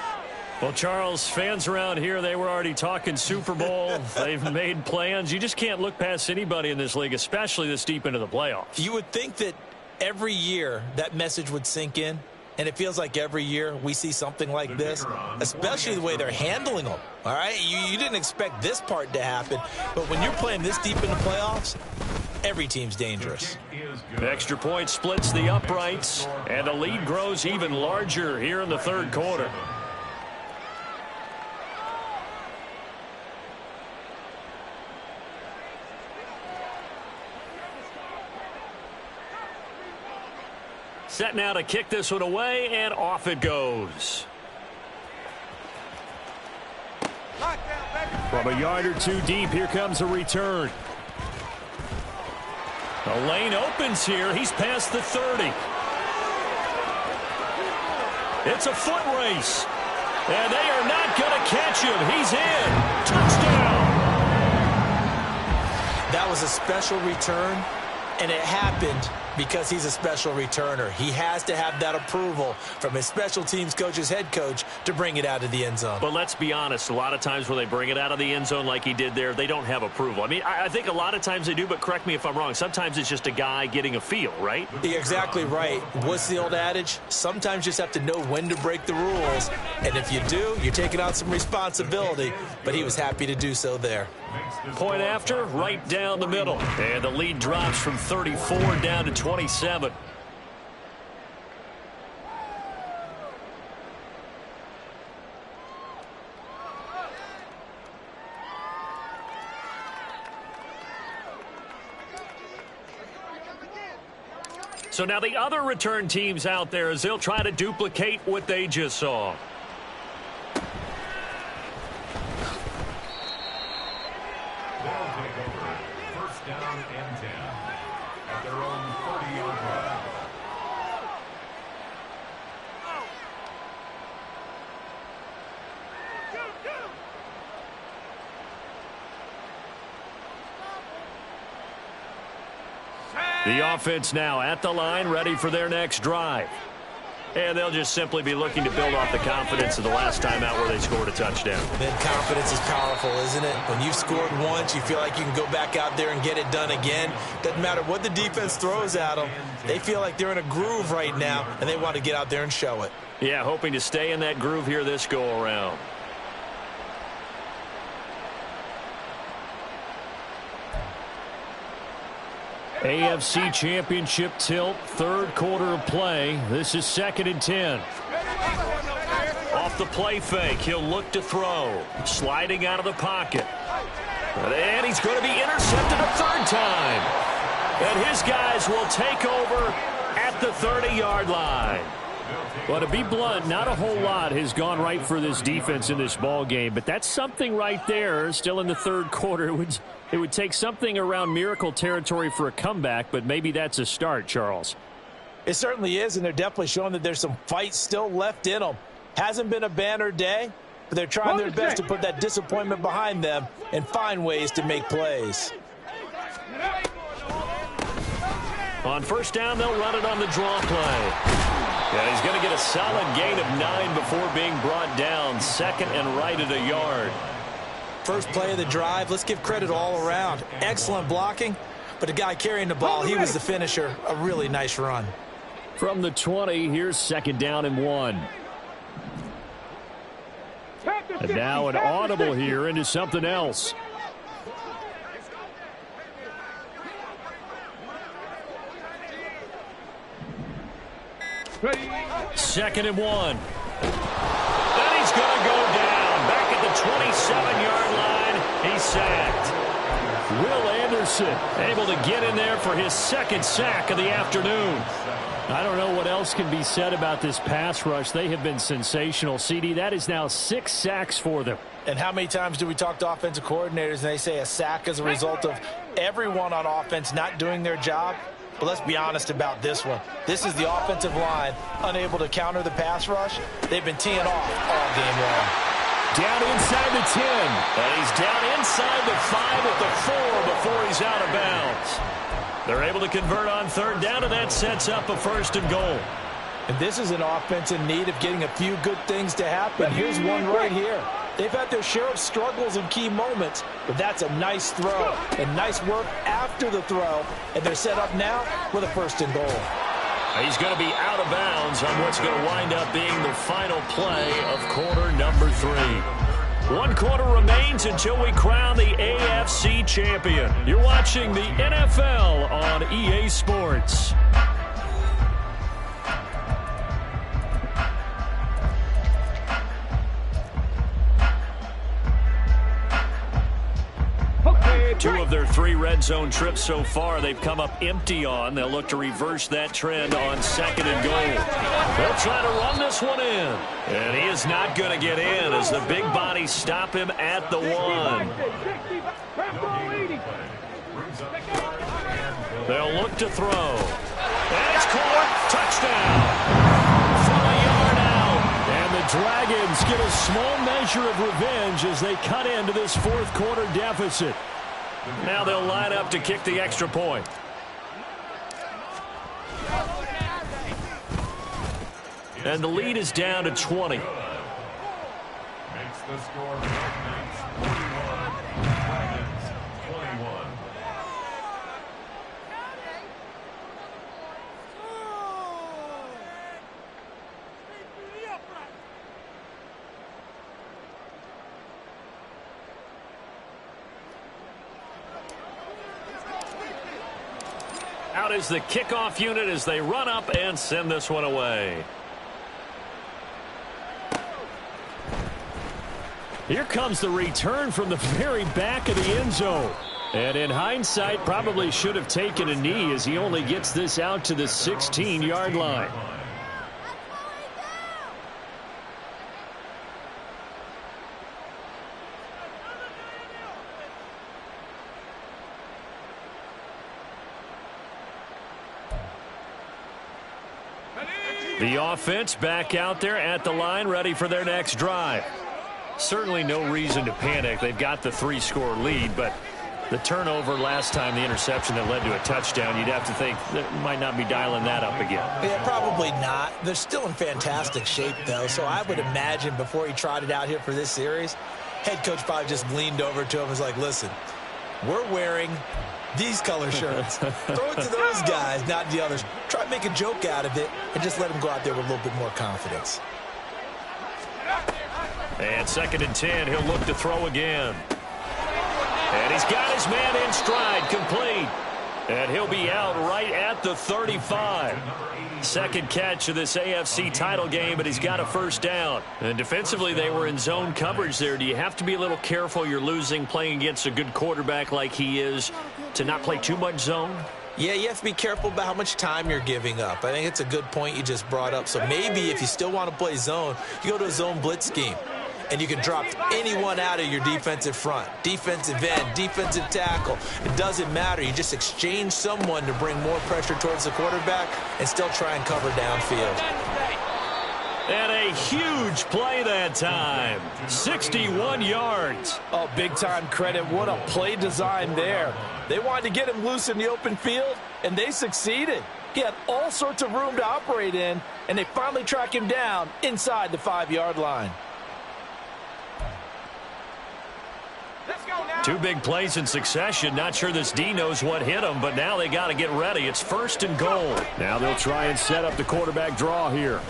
Well, Charles, fans around here, they were already talking Super Bowl. They've made plans. You just can't look past anybody in this league, especially this deep into the playoffs. You would think that every year that message would sink in. And it feels like every year we see something like this, especially the way they're handling them. All right, you didn't expect this part to happen, but when you're playing this deep in the playoffs, every team's dangerous. The extra point splits the uprights, and the lead grows even larger here in the 3rd quarter. Set now to kick this one away, and off it goes. From a yard or 2 deep, here comes a return. The lane opens here. He's past the 30. It's a foot race. And they are not going to catch him. He's in. Touchdown. That was a special return, and it happened because he's a special returner. He has to have that approval from his special teams coach's head coach to bring it out of the end zone. But let's be honest, a lot of times when they bring it out of the end zone like he did there, they don't have approval. I mean, I think a lot of times they do, but correct me if I'm wrong. Sometimes it's just a guy getting a feel, right? You're exactly right. What's the old adage? Sometimes you just have to know when to break the rules. And if you do, you're taking on some responsibility. But he was happy to do so there. Point after, right down the middle. And the lead drops from 34 down to 27. So now the other return teams out there as they'll try to duplicate what they just saw. The offense now at the line, ready for their next drive. And they'll just simply be looking to build off the confidence of the last time out where they scored a touchdown. Then confidence is powerful, isn't it? When you've scored once, you feel like you can go back out there and get it done again. Doesn't matter what the defense throws at them. They feel like they're in a groove right now, and they want to get out there and show it. Yeah, hoping to stay in that groove here this go-around. AFC Championship tilt, third quarter of play. This is 2nd and 10. Off the play fake, he'll look to throw. Sliding out of the pocket. And he's going to be intercepted a third time. And his guys will take over at the 30-yard line. Well, to be blunt, not a whole lot has gone right for this defense in this ball game, but that's something right there. Still in the third quarter, it would take something around miracle territory for a comeback, but maybe that's a start, Charles. It certainly is, and they're definitely showing that there's some fight still left in them. Hasn't been a banner day, but they're trying their best to put that disappointment behind them and find ways to make plays. On first down, they'll run it on the draw play. Yeah, he's going to get a solid gain of 9 before being brought down. 2nd and right at a yard. First play of the drive, let's give credit all around. Excellent blocking, but the guy carrying the ball, he was the finisher. A really nice run. From the 20, here's 2nd down and 1. And now an audible here into something else. Ready. 2nd and 1. Then he's going to go down. Back at the 27-yard line. He's sacked. Will Anderson able to get in there for his 2nd sack of the afternoon. I don't know what else can be said about this pass rush. They have been sensational. CD, that is now 6 sacks for them. And how many times do we talk to offensive coordinators and they say a sack is a result of everyone on offense not doing their job? But let's be honest about this one. This is the offensive line unable to counter the pass rush. They've been teeing off all game long. Down inside the 10. And he's down inside the 5 at the 4 before he's out of bounds. They're able to convert on 3rd down, and that sets up a 1st and goal. And this is an offense in need of getting a few good things to happen. Here's one right here. They've had their share of struggles in key moments, but that's a nice throw and nice work after the throw. And they're set up now with a 1st and goal. He's going to be out of bounds on what's going to wind up being the final play of quarter number 3. 1 quarter remains until we crown the AFC champion. You're watching the NFL on EA Sports. Two of their 3 red zone trips so far they've come up empty on. They'll look to reverse that trend on 2nd and goal. They'll try to run this one in. And he is not going to get in as the big bodies stop him at the 1. They'll look to throw. And it's caught. Touchdown. From a yard out. And the Dragons Ravens get a small measure of revenge as they cut into this fourth quarter deficit. Now they'll line up to kick the extra point. And the lead is down to 20. Makes the score Knights 41, Dragons 21. Out is the kickoff unit as they run up and send this one away. Here comes the return from the very back of the end zone. And in hindsight, probably should have taken a knee as he only gets this out to the 16-yard line. The offense back out there at the line, ready for their next drive. Certainly no reason to panic. They've got the 3-score lead, but the turnover last time, the interception that led to a touchdown, you'd have to think that might not be dialing that up again. Yeah, probably not. They're still in fantastic shape, though, so I would imagine before he trotted out here for this series, head coach probably just leaned over to him and was like, listen, we're wearing these color shirts. Throw it to those guys, not the others. Try to make a joke out of it and just let them go out there with a little bit more confidence. And 2nd and 10, he'll look to throw again. And he's got his man in stride, complete. And he'll be out right at the 35. Second catch of this AFC title game, but he's got a first down. And defensively, they were in zone coverage there. Do you have to be a little careful? You're losing, playing against a good quarterback like he is, to not play too much zone? Yeah, you have to be careful about how much time you're giving up. I think it's a good point you just brought up. So maybe if you still want to play zone, you go to a zone blitz scheme. And you can drop anyone out of your defensive front, defensive end, defensive tackle. It doesn't matter. You just exchange someone to bring more pressure towards the quarterback and still try and cover downfield. And a huge play that time. 61 yards. Oh, big-time credit. What a play design there. They wanted to get him loose in the open field, and they succeeded. He had all sorts of room to operate in, and they finally track him down inside the 5-yard line. Two big plays in succession. Not sure this D knows what hit him, but now they got to get ready. It's 1st and goal. Now they'll try and set up the quarterback draw here.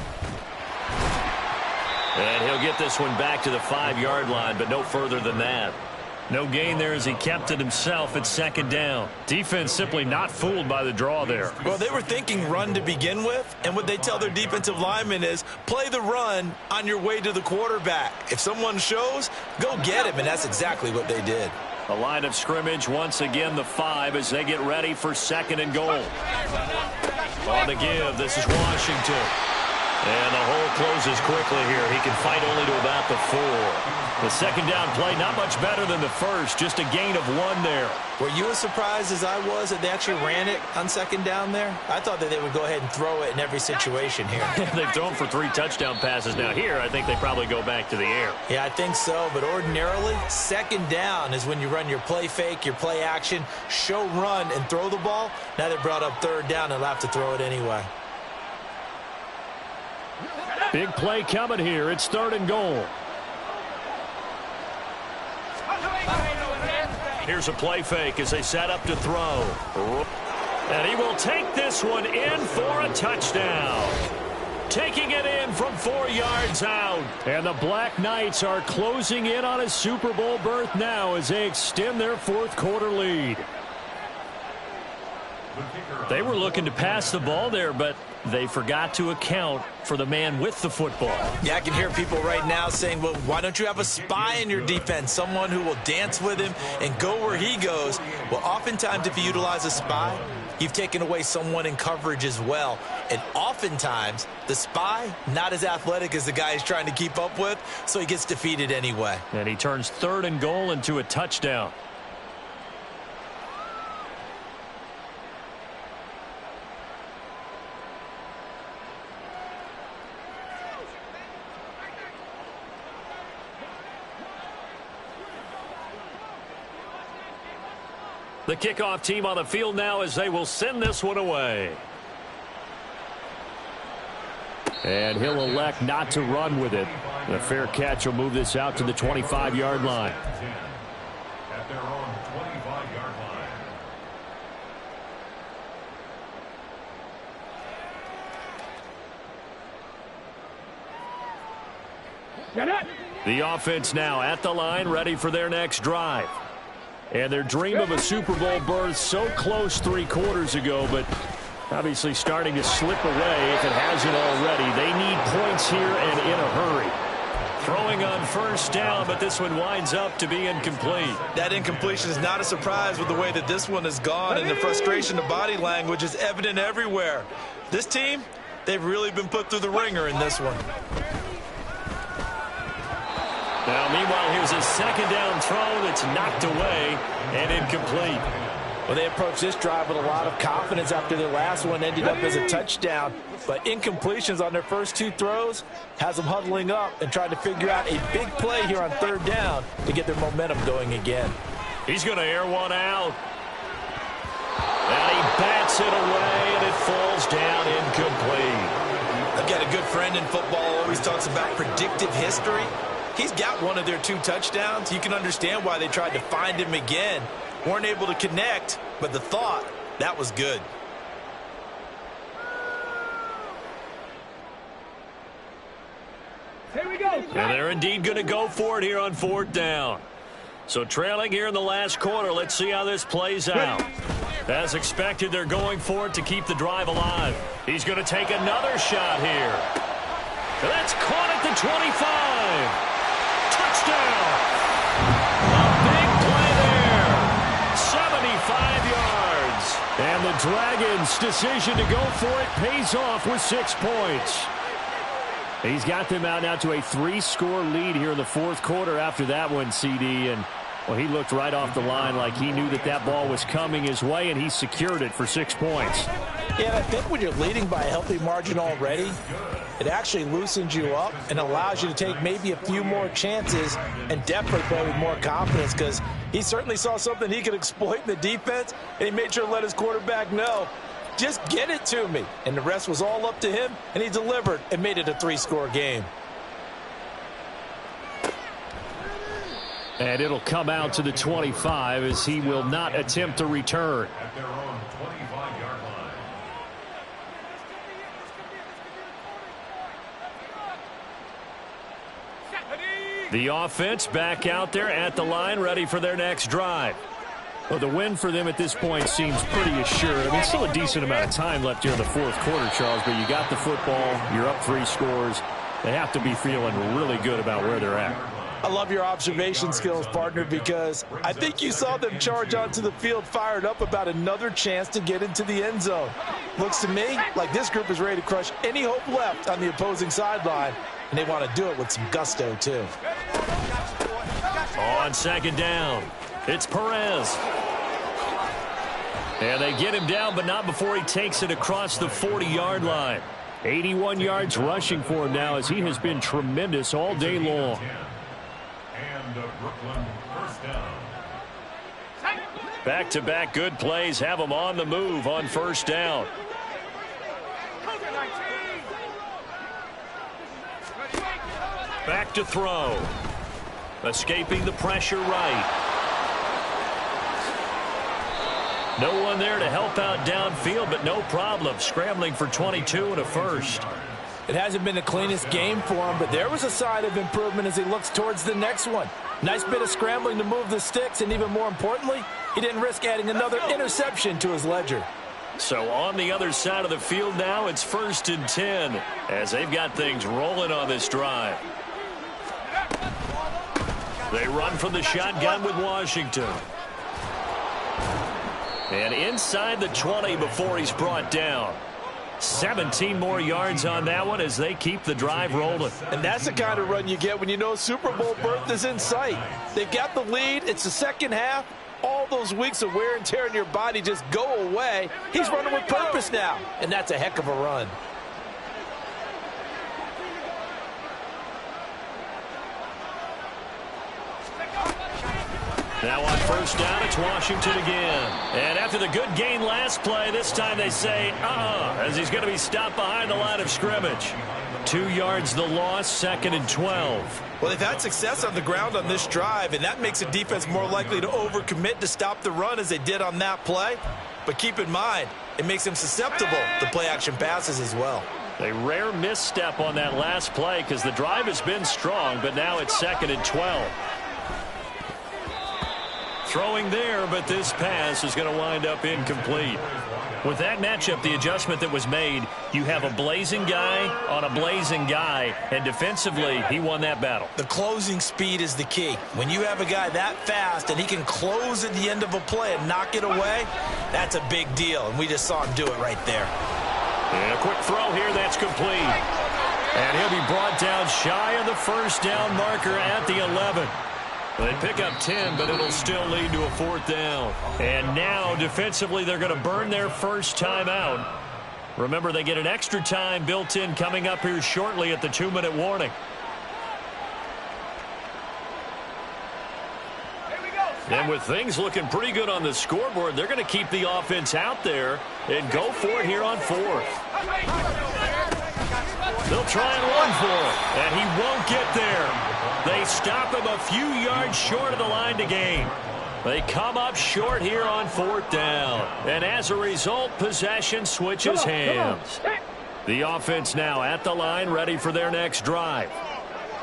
And he'll get this one back to the 5-yard line, but no further than that. No gain there as he kept it himself at 2nd down. Defense simply not fooled by the draw there. Well, they were thinking run to begin with, and what they tell their defensive linemen is play the run on your way to the quarterback. If someone shows, go get him, and that's exactly what they did. A line of scrimmage, once again the 5 as they get ready for 2nd and goal. On the give, this is Washington. And the hole closes quickly here. He can fight only to about the 4. The 2nd down play, not much better than the first. Just a gain of 1 there. Were you as surprised as I was that they actually ran it on 2nd down there? I thought that they would go ahead and throw it in every situation here. They've thrown for 3 touchdown passes. Now here, I think they probably go back to the air. Yeah, I think so. But ordinarily, 2nd down is when you run your play fake, your play action, show run, and throw the ball. Now they brought up 3rd down and they'll have to throw it anyway. Big play coming here. It's 3rd and goal. Here's a play fake as they set up to throw. And he will take this one in for a touchdown. Taking it in from 4 yards out. And the Black Knights are closing in on a Super Bowl berth now as they extend their 4th quarter lead. They were looking to pass the ball there, but they forgot to account for the man with the football. Yeah, I can hear people right now saying, well, why don't you have a spy in your defense, someone who will dance with him and go where he goes? Well, oftentimes if you utilize a spy, you've taken away someone in coverage as well. And oftentimes, the spy, not as athletic as the guy he's trying to keep up with, so he gets defeated anyway. And he turns 3rd and goal into a touchdown. The kickoff team on the field now as they will send this one away. And he'll elect not to run with it. The fair catch will move this out to the 25-yard line. At their own 25-yard line. Get it. The offense now at the line, ready for their next drive. And their dream of a Super Bowl berth so close 3 quarters ago, but obviously starting to slip away if it hasn't already. They need points here and in a hurry. Throwing on first down, but this one winds up to be incomplete. That incompletion is not a surprise with the way that this one has gone, and the frustration of body language is evident everywhere. This team, they've really been put through the ringer in this one. Now, meanwhile, here's a second down throw that's knocked away and incomplete. Well, they approached this drive with a lot of confidence after their last one ended up as a touchdown. But incompletions on their first 2 throws has them huddling up and trying to figure out a big play here on 3rd down to get their momentum going again. He's going to air one out. And he bats it away, and it falls down incomplete. I've got a good friend in football, always talks about predictive history. He's got one of their 2 touchdowns. You can understand why they tried to find him again. Weren't able to connect, but the thought, that was good. Here we go. And they're indeed going to go for it here on 4th down. So trailing here in the last quarter, let's see how this plays out. As expected, they're going for it to keep the drive alive. He's going to take another shot here. And that's caught at the 25. Touchdown. A big play there. 75 yards. And the Dragons' decision to go for it pays off with 6 points. He's got them out now to a 3-score lead here in the 4th quarter after that one, CD. And, well, he looked right off the line like he knew that that ball was coming his way, and he secured it for 6 points. Yeah, and I think when you're leading by a healthy margin already, it actually loosens you up and allows you to take maybe a few more chances and definitely play with more confidence, because he certainly saw something he could exploit in the defense, and he made sure to let his quarterback know, just get it to me. And the rest was all up to him, and he delivered and made it a 3-score game. And it'll come out to the 25 as he will not attempt to return. At their own 25-yard line. The offense back out there at the line, ready for their next drive. Well, the win for them at this point seems pretty assured. I mean, still a decent amount of time left here in the 4th quarter, Charles, but you got the football, you're up 3 scores. They have to be feeling really good about where they're at. I love your observation skills, partner, because I think you saw them charge onto the field fired up about another chance to get into the end zone. Looks to me like this group is ready to crush any hope left on the opposing sideline, and they want to do it with some gusto, too. On 2nd down, it's Perez. And they get him down, but not before he takes it across the 40-yard line. 81 yards rushing for him now as he has been tremendous all day long. And Brooklyn first down. Back-to-back good plays have them on the move on 1st down. Back to throw. Escaping the pressure right. No one there to help out downfield, but no problem. Scrambling for 22 and a first. It hasn't been the cleanest game for him, but there was a sign of improvement as he looks towards the next one. Nice bit of scrambling to move the sticks, and even more importantly, he didn't risk adding another interception to his ledger. So on the other side of the field now, it's 1st and 10 as they've got things rolling on this drive. They run from the shotgun with Washington. And inside the 20 before he's brought down. 17 more yards on that one as they keep the drive rolling. And that's the kind of run you get when you know Super Bowl berth is in sight. They've got the lead. It's the second half. All those weeks of wear and tear in your body just go away. He's running with purpose now, and that's a heck of a run. Now on first down, it's Washington again. And after the good gain last play, this time they say, as he's going to be stopped behind the line of scrimmage. 2 yards the loss, 2nd and 12. Well, they've had success on the ground on this drive, and that makes a defense more likely to overcommit to stop the run as they did on that play. But keep in mind, it makes them susceptible to play-action passes as well. A rare misstep on that last play because the drive has been strong, but now it's 2nd and 12. Throwing there, but this pass is going to wind up incomplete. With that matchup, the adjustment that was made, you have a blazing guy on a blazing guy, and defensively, he won that battle. The closing speed is the key. When you have a guy that fast and he can close at the end of a play and knock it away, that's a big deal, and we just saw him do it right there. And a quick throw here, that's complete. And he'll be brought down shy of the first down marker at the 11. They pick up 10, but it'll still lead to a 4th down. And now, defensively, they're going to burn their first time out. Remember, they get an extra time built in coming up here shortly at the 2-minute warning. And with things looking pretty good on the scoreboard, they're going to keep the offense out there and go for it here on 4th. They'll try and run for it, and he won't get there. They stop him a few yards short of the line to gain. They come up short here on 4th down. And as a result, possession switches hands. The offense now at the line, ready for their next drive.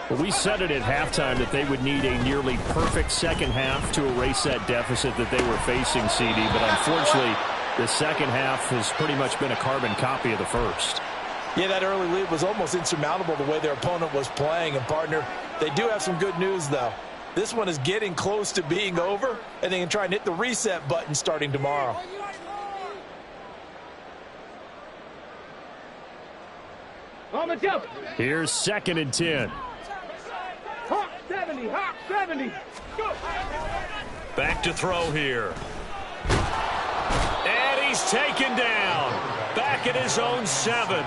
Well, we said it at halftime that they would need a nearly perfect second half to erase that deficit that they were facing, CD. But unfortunately, the second half has pretty much been a carbon copy of the first. Yeah, that early lead was almost insurmountable the way their opponent was playing. And, partner, they do have some good news, though. This one is getting close to being over, and they can try and hit the reset button starting tomorrow. On the jump. Here's 2nd and 10. Hawk 70, Hawk 70. Go. Back to throw here. And he's taken down. Back at his own 7.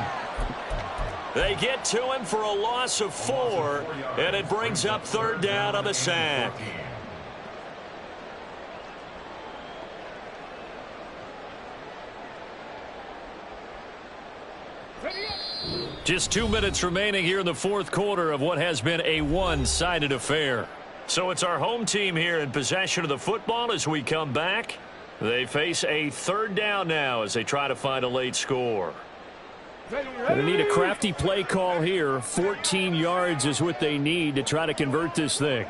They get to him for a loss of 4, and it brings up 3rd down on the sack. Just 2 minutes remaining here in the 4th quarter of what has been a one-sided affair. So it's our home team here in possession of the football as we come back. They face a 3rd down now as they try to find a late score. They need a crafty play call here. 14 yards is what they need to try to convert this thing.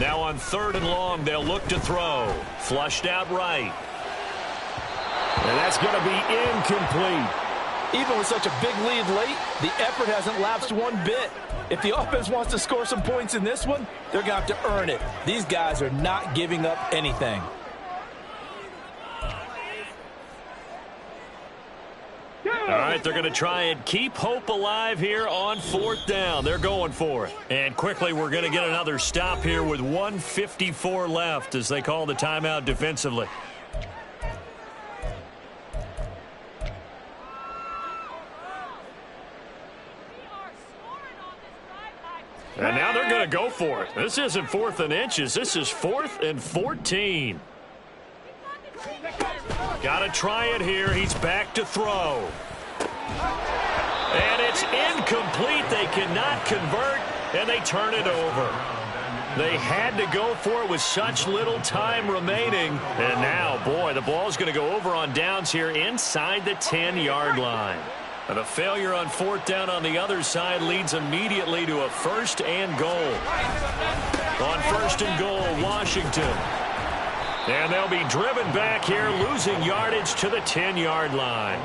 Now on 3rd and long, they'll look to throw. Flushed out right. And that's going to be incomplete. Even with such a big lead late, the effort hasn't lapsed one bit. If the offense wants to score some points in this one, they're going to have to earn it. These guys are not giving up anything. All right, they're going to try and keep hope alive here on 4th down. They're going for it. And quickly, we're going to get another stop here with 1:54 left as they call the timeout defensively. And now they're going to go for it. This isn't 4th and inches. This is 4th and 14. Got to try it here. He's back to throw. And it's incomplete. They cannot convert, and they turn it over. They had to go for it with such little time remaining. And now, boy, the ball's going to go over on downs here inside the 10-yard line. And a failure on 4th down on the other side leads immediately to a 1st and goal. On 1st and goal, Washington. And they'll be driven back here, losing yardage to the 10-yard line.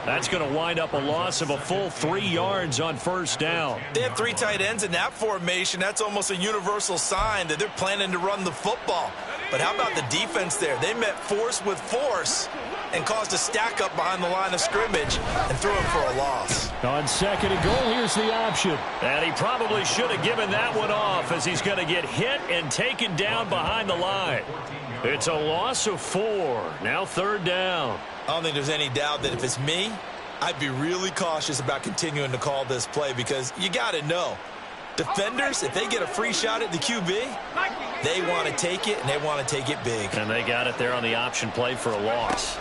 That's going to wind up a loss of a full 3 yards on 1st down. They have 3 tight ends in that formation. That's almost a universal sign that they're planning to run the football. But how about the defense there? They met force with force and caused a stack up behind the line of scrimmage and threw him for a loss. On 2nd and goal, here's the option. And he probably should have given that one off as he's going to get hit and taken down behind the line. It's a loss of 4. Now 3rd down. I don't think there's any doubt that if it's me, I'd be really cautious about continuing to call this play because you got to know Defenders, if they get a free shot at the QB, they want to take it, and they want to take it big. And they got it there on the option play for a loss.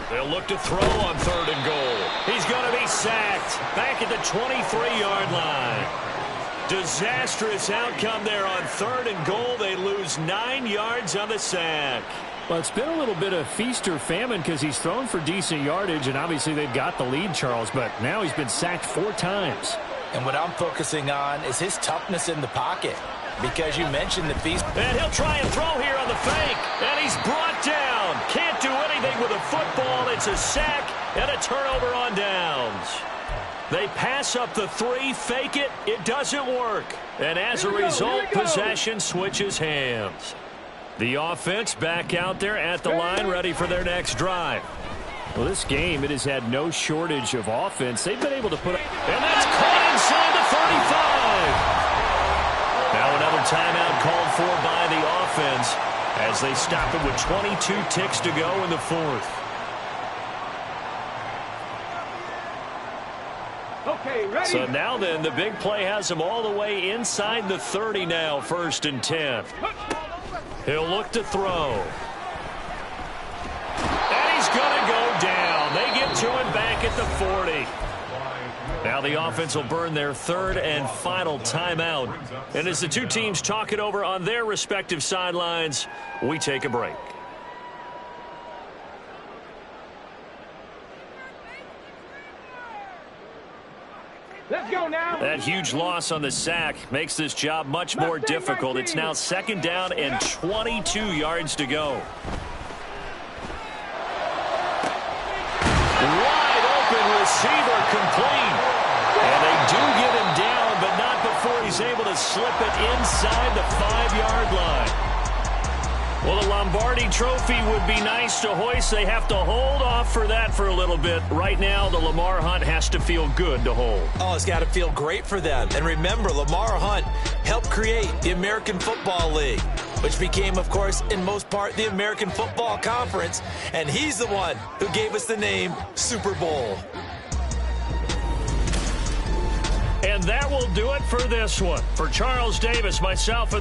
They'll look to throw on 3rd and goal. He's going to be sacked back at the 23-yard line. Disastrous outcome there on 3rd and goal. They lose 9 yards on the sack. Well, it's been a little bit of feast or famine because he's thrown for decent yardage, and obviously they've got the lead, Charles, but now he's been sacked 4 times. And what I'm focusing on is his toughness in the pocket, because you mentioned the feast. And he'll try and throw here on the fake, and he's brought down. Can't do anything with a football. It's a sack and a turnover on downs. They pass up the 3, fake it. It doesn't work. And as a result, possession switches hands. The offense back out there at the line, ready for their next drive. Well, this game, it has had no shortage of offense. They've been able to put up. And that's caught inside the 35. Now another timeout called for by the offense as they stop it with 22 ticks to go in the 4th. Okay, ready? So now then, the big play has them all the way inside the 30 now, 1st and 10. He'll look to throw. And he's going to go down. They get to him back at the 40. Now the offense will burn their 3rd and final timeout. And as the two teams talk it over on their respective sidelines, we take a break. Let's go now. That huge loss on the sack makes this job much more difficult. It's now 2nd down and 22 yards to go. Wide open receiver complete. And they do get him down, but not before he's able to slip it inside the 5-yard line. Well, the Lombardi Trophy would be nice to hoist. They have to hold off for that for a little bit. Right now, the Lamar Hunt has to feel good to hold. Oh, it's got to feel great for them. And remember, Lamar Hunt helped create the American Football League, which became, of course, in most part, the American Football Conference. And he's the one who gave us the name Super Bowl. And that will do it for this one. For Charles Davis, myself, and the